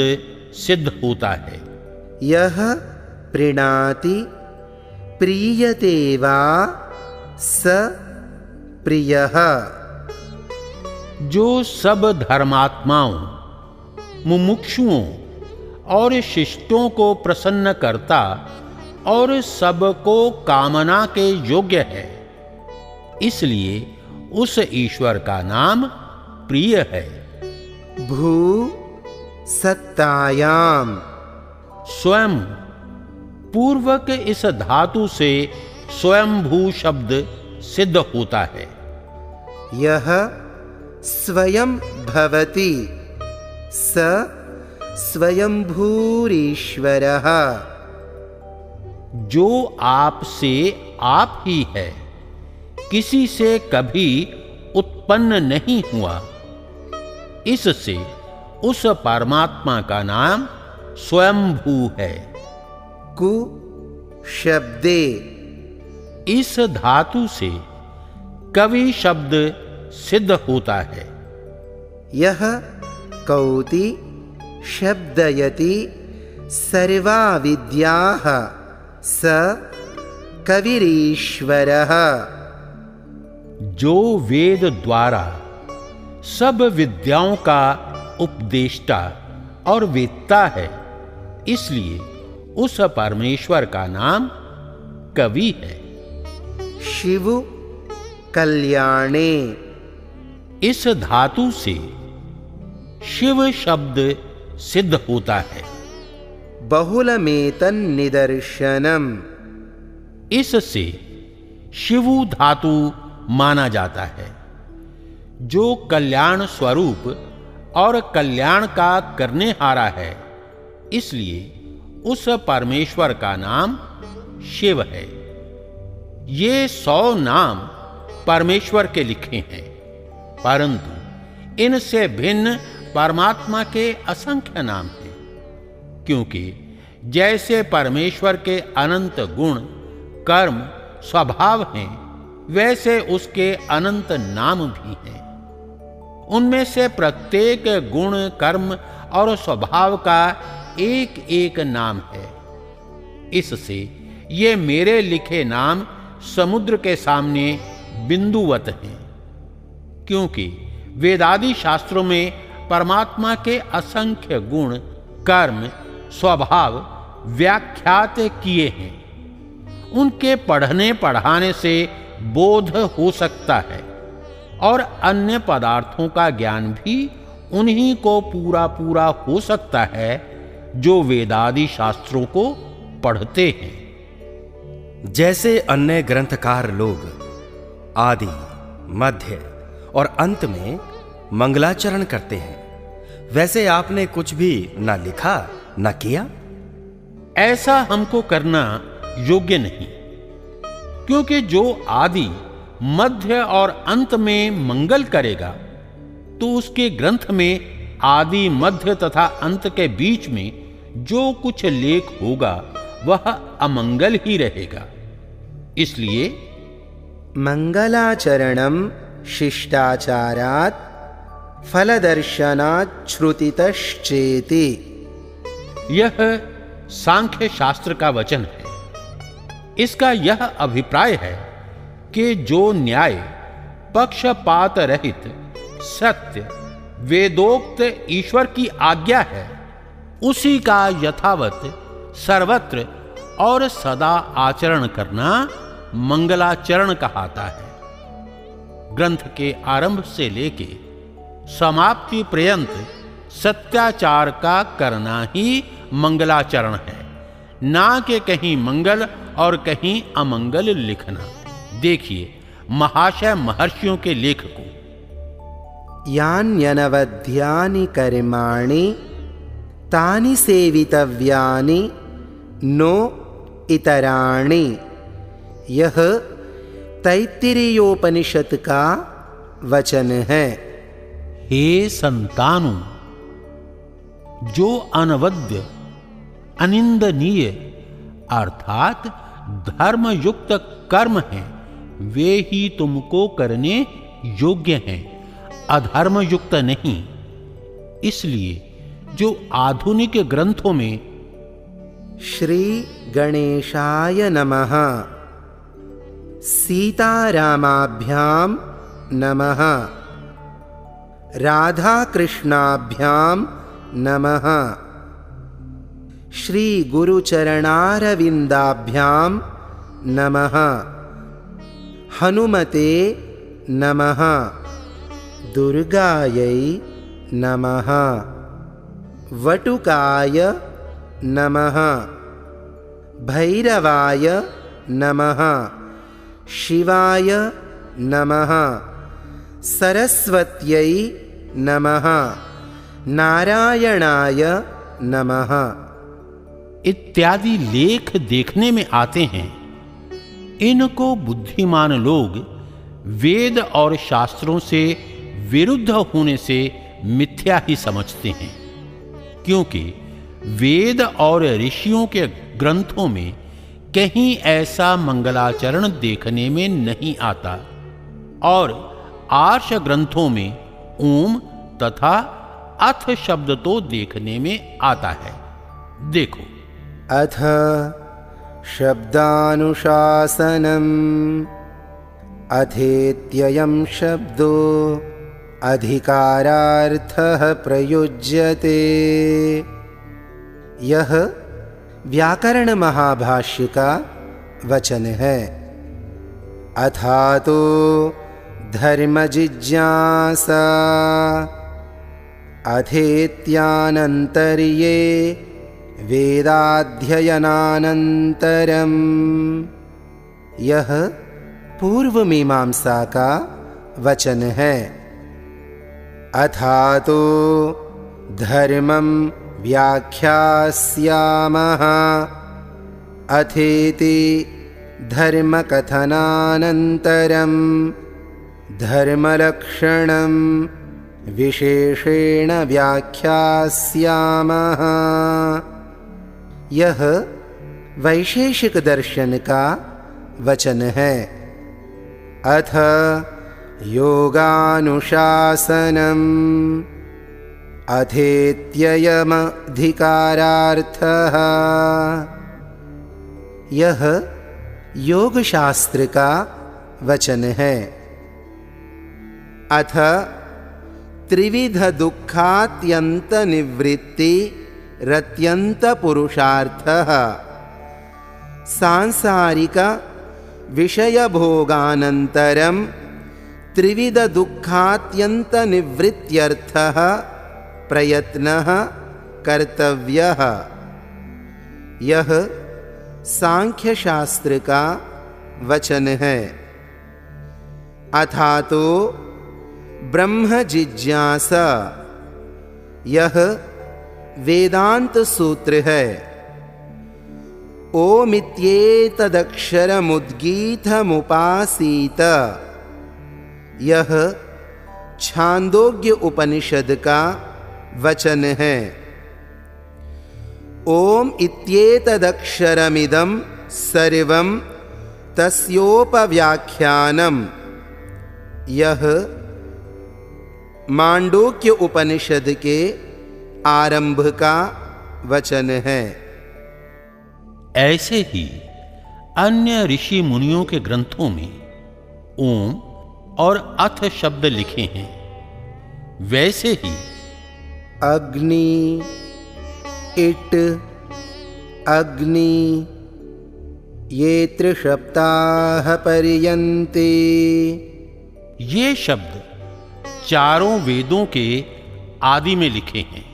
सिद्ध होता है। यह प्रीणाति प्रीयते वा स प्रियः। जो सब धर्मात्माओं, मुमुक्षुओं और शिष्टों को प्रसन्न करता और सबको कामना के योग्य है, इसलिए उस ईश्वर का नाम प्रिय है। भू सत्तायाम स्वयं पूर्वक इस धातु से स्वयंभू शब्द सिद्ध होता है। यह स्वयं भवति स स्वयंभूरीश्वरः। जो आपसे आप ही है, किसी से कभी उत्पन्न नहीं हुआ, इससे उस परमात्मा का नाम स्वयंभू है। कु शब्दे इस धातु से कवि शब्द सिद्ध होता है। यह कौति शब्दयति सर्वा विद्याः स कविरीश्वरः। जो वेद द्वारा सब विद्याओं का उपदेष्टा और वेत्ता है, इसलिए उस परमेश्वर का नाम कवि है। शिव कल्याणे इस धातु से शिव शब्द सिद्ध होता है। बहुलमेतन निदर्शनम इससे शिवु धातु माना जाता है। जो कल्याण स्वरूप और कल्याण का करने हारा है, इसलिए उस परमेश्वर का नाम शिव है। ये 100 नाम परमेश्वर के लिखे हैं, परंतु इनसे भिन्न परमात्मा के असंख्य नाम हैं, क्योंकि जैसे परमेश्वर के अनंत गुण, कर्म, स्वभाव हैं, वैसे उसके अनंत नाम भी हैं। उनमें से प्रत्येक गुण, कर्म और स्वभाव का एक एक नाम है। इससे ये मेरे लिखे नाम समुद्र के सामने बिंदुवत हैं, क्योंकि वेदादि शास्त्रों में परमात्मा के असंख्य गुण, कर्म, स्वभाव व्याख्यात किए हैं। उनके पढ़ने पढ़ाने से बोध हो सकता है और अन्य पदार्थों का ज्ञान भी उन्हीं को पूरा पूरा हो सकता है जो वेदादि शास्त्रों को पढ़ते हैं। जैसे अन्य ग्रंथकार लोग आदि, मध्य और अंत में मंगलाचरण करते हैं, वैसे आपने कुछ भी न लिखा न किया। ऐसा हमको करना योग्य नहीं, क्योंकि जो आदि, मध्य और अंत में मंगल करेगा, तो उसके ग्रंथ में आदि, मध्य तथा अंत के बीच में जो कुछ लेख होगा वह अमंगल ही रहेगा। इसलिए मंगलाचरणम शिष्टाचारात् फलदर्शनात् श्रुतितश्चेति। यह सांख्य शास्त्र का वचन है। इसका यह अभिप्राय है कि जो न्याय पक्षपात रहित सत्य वेदोक्त ईश्वर की आज्ञा है, उसी का यथावत सर्वत्र और सदा आचरण करना मंगलाचरण कहलाता है। ग्रंथ के आरंभ से लेके समाप्ति पर्यंत सत्याचार का करना ही मंगलाचरण है, ना कि कहीं मंगल और कहीं अमंगल लिखना। देखिए महाशय महर्षियों के लेख को। यान्यनवध्यानि कर्माणि तानि सेवितव्यानि नो इतराणि। यह तैत्तिरीयोपनिषद का वचन है। हे संतानों, जो अनवद्य अनिंदनीय अर्थात धर्मयुक्त कर्म हैं, वे ही तुमको करने योग्य हैं, अधर्मयुक्त नहीं। इसलिए जो आधुनिक ग्रंथों में श्री गणेशाय नमः, सीतारामाभ्यां नमः, राधा कृष्णाभ्यां नमः, श्री गुरुचरणारविंदाभ्यां नमः, हनुमते नमः, दुर्गायै नमः, वटुकाय नमः, भैरवाय नमः, शिवाय नमः, सरस्वत्यै नमः, नारायणाय नमः इत्यादि लेख देखने में आते हैं। इनको बुद्धिमान लोग वेद और शास्त्रों से विरुद्ध होने से मिथ्या ही समझते हैं, क्योंकि वेद और ऋषियों के ग्रंथों में कहीं ऐसा मंगलाचरण देखने में नहीं आता, और आर्ष ग्रंथों में ओम तथा अथ शब्द तो देखने में आता है। देखो, अथ शब्दानुशासनम् अथेत्ययं शब्दो अधिकारार्थः प्रयुज्यते। यह व्याकरण महाभाष्य का वचन है। अथातो धर्म जिज्ञासा अथेत्यानन्तर्ये वेदाध्ययनानन्तरम्। यह पूर्व मीमांसा का वचन है। अथातो धर्मं व्याख्यास्यामः अथेति धर्मकथनानन्तरं धर्मलक्षणं विशेषेण व्याख्यास्यामः। यह वैशेषिक दर्शन का वचन है। अथ योगानुशासनम् अथेत्ययमधिकारार्थः। यह योग शास्त्र का वचन है। अथ त्रिविध दुःखात्यंत निवृत्ति रत्यंत पुरुषार्थः। सांसारिक विषय भोगानन्तरं त्रिविध दुःखात्यंत निवृत्त्यर्थः प्रयत्नः कर्तव्यः। यह सांख्य शास्त्र का वचन है। अथातो ब्रह्म जिज्ञासा। यह वेदांत सूत्र है। ओमित्येतदक्षरमुद्गीतमुपासीत। यह छांदोग्य उपनिषद का वचन है। ओम इत्येतदक्षरमिदं सर्वं तस्योपव्याख्यानम्। यह मांडूक्य उपनिषद के आरंभ का वचन है। ऐसे ही अन्य ऋषि मुनियों के ग्रंथों में ओम और अथ शब्द लिखे हैं। वैसे ही अग्नि, इट, अग्नि ये त्रिशब्दाः पर्यन्ते, ये शब्द चारों वेदों के आदि में लिखे हैं।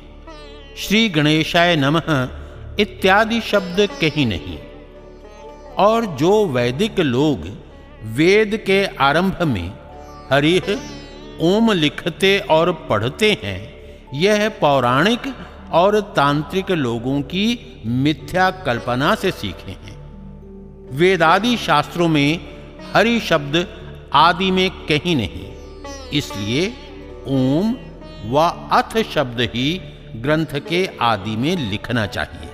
श्री गणेशाय नमः इत्यादि शब्द कहीं नहीं। और जो वैदिक लोग वेद के आरंभ में हरिः ओम लिखते और पढ़ते हैं, यह पौराणिक और तांत्रिक लोगों की मिथ्या कल्पना से सीखे हैं। वेदादि शास्त्रों में हरि शब्द आदि में कहीं नहीं। इसलिए ओम व अथ शब्द ही ग्रंथ के आदि में लिखना चाहिए।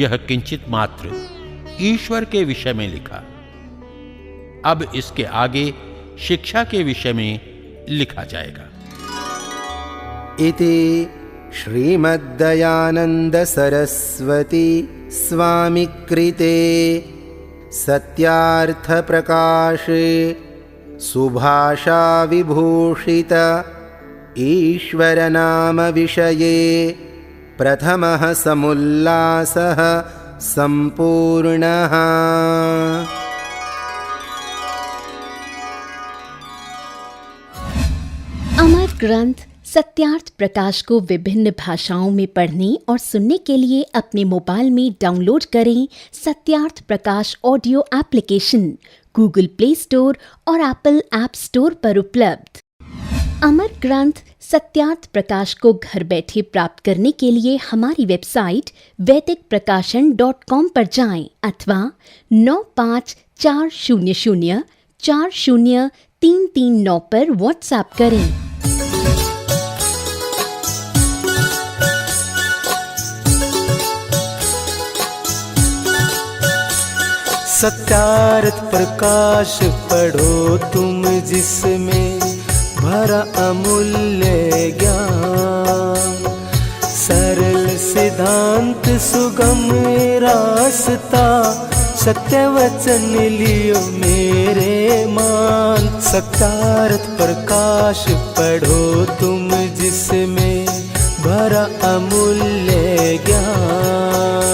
यह किंचित मात्र ईश्वर के विषय में लिखा। अब इसके आगे शिक्षा के विषय में लिखा जाएगा। इति श्रीमद्दयानंद सरस्वती स्वामी कृते सत्यार्थ प्रकाशे सुभाषा विभूषित ईश्वर नाम विषये प्रथमः समुल्लासः संपूर्णः। अमर ग्रंथ सत्यार्थ प्रकाश को विभिन्न भाषाओं में पढ़ने और सुनने के लिए अपने मोबाइल में डाउनलोड करें Satyarth Prakash audio application Google Play Store और एप्पल ऐप स्टोर पर उपलब्ध। अमर ग्रंथ सत्यार्थ प्रकाश को घर बैठे प्राप्त करने के लिए हमारी वेबसाइट वैदिकप्रकाशन.com पर जाएं अथवा 9540040339 पर व्हाट्सएप करें। सत्यार्थ प्रकाश पढ़ो तुम जिसमें भरा अमूल्य ज्ञान। सरल सिद्धांत सुगम रास्ता सत्य वचन लियो मेरे मान। सत्यार्थ प्रकाश पढ़ो तुम जिसमें भरा अमूल्य ज्ञान।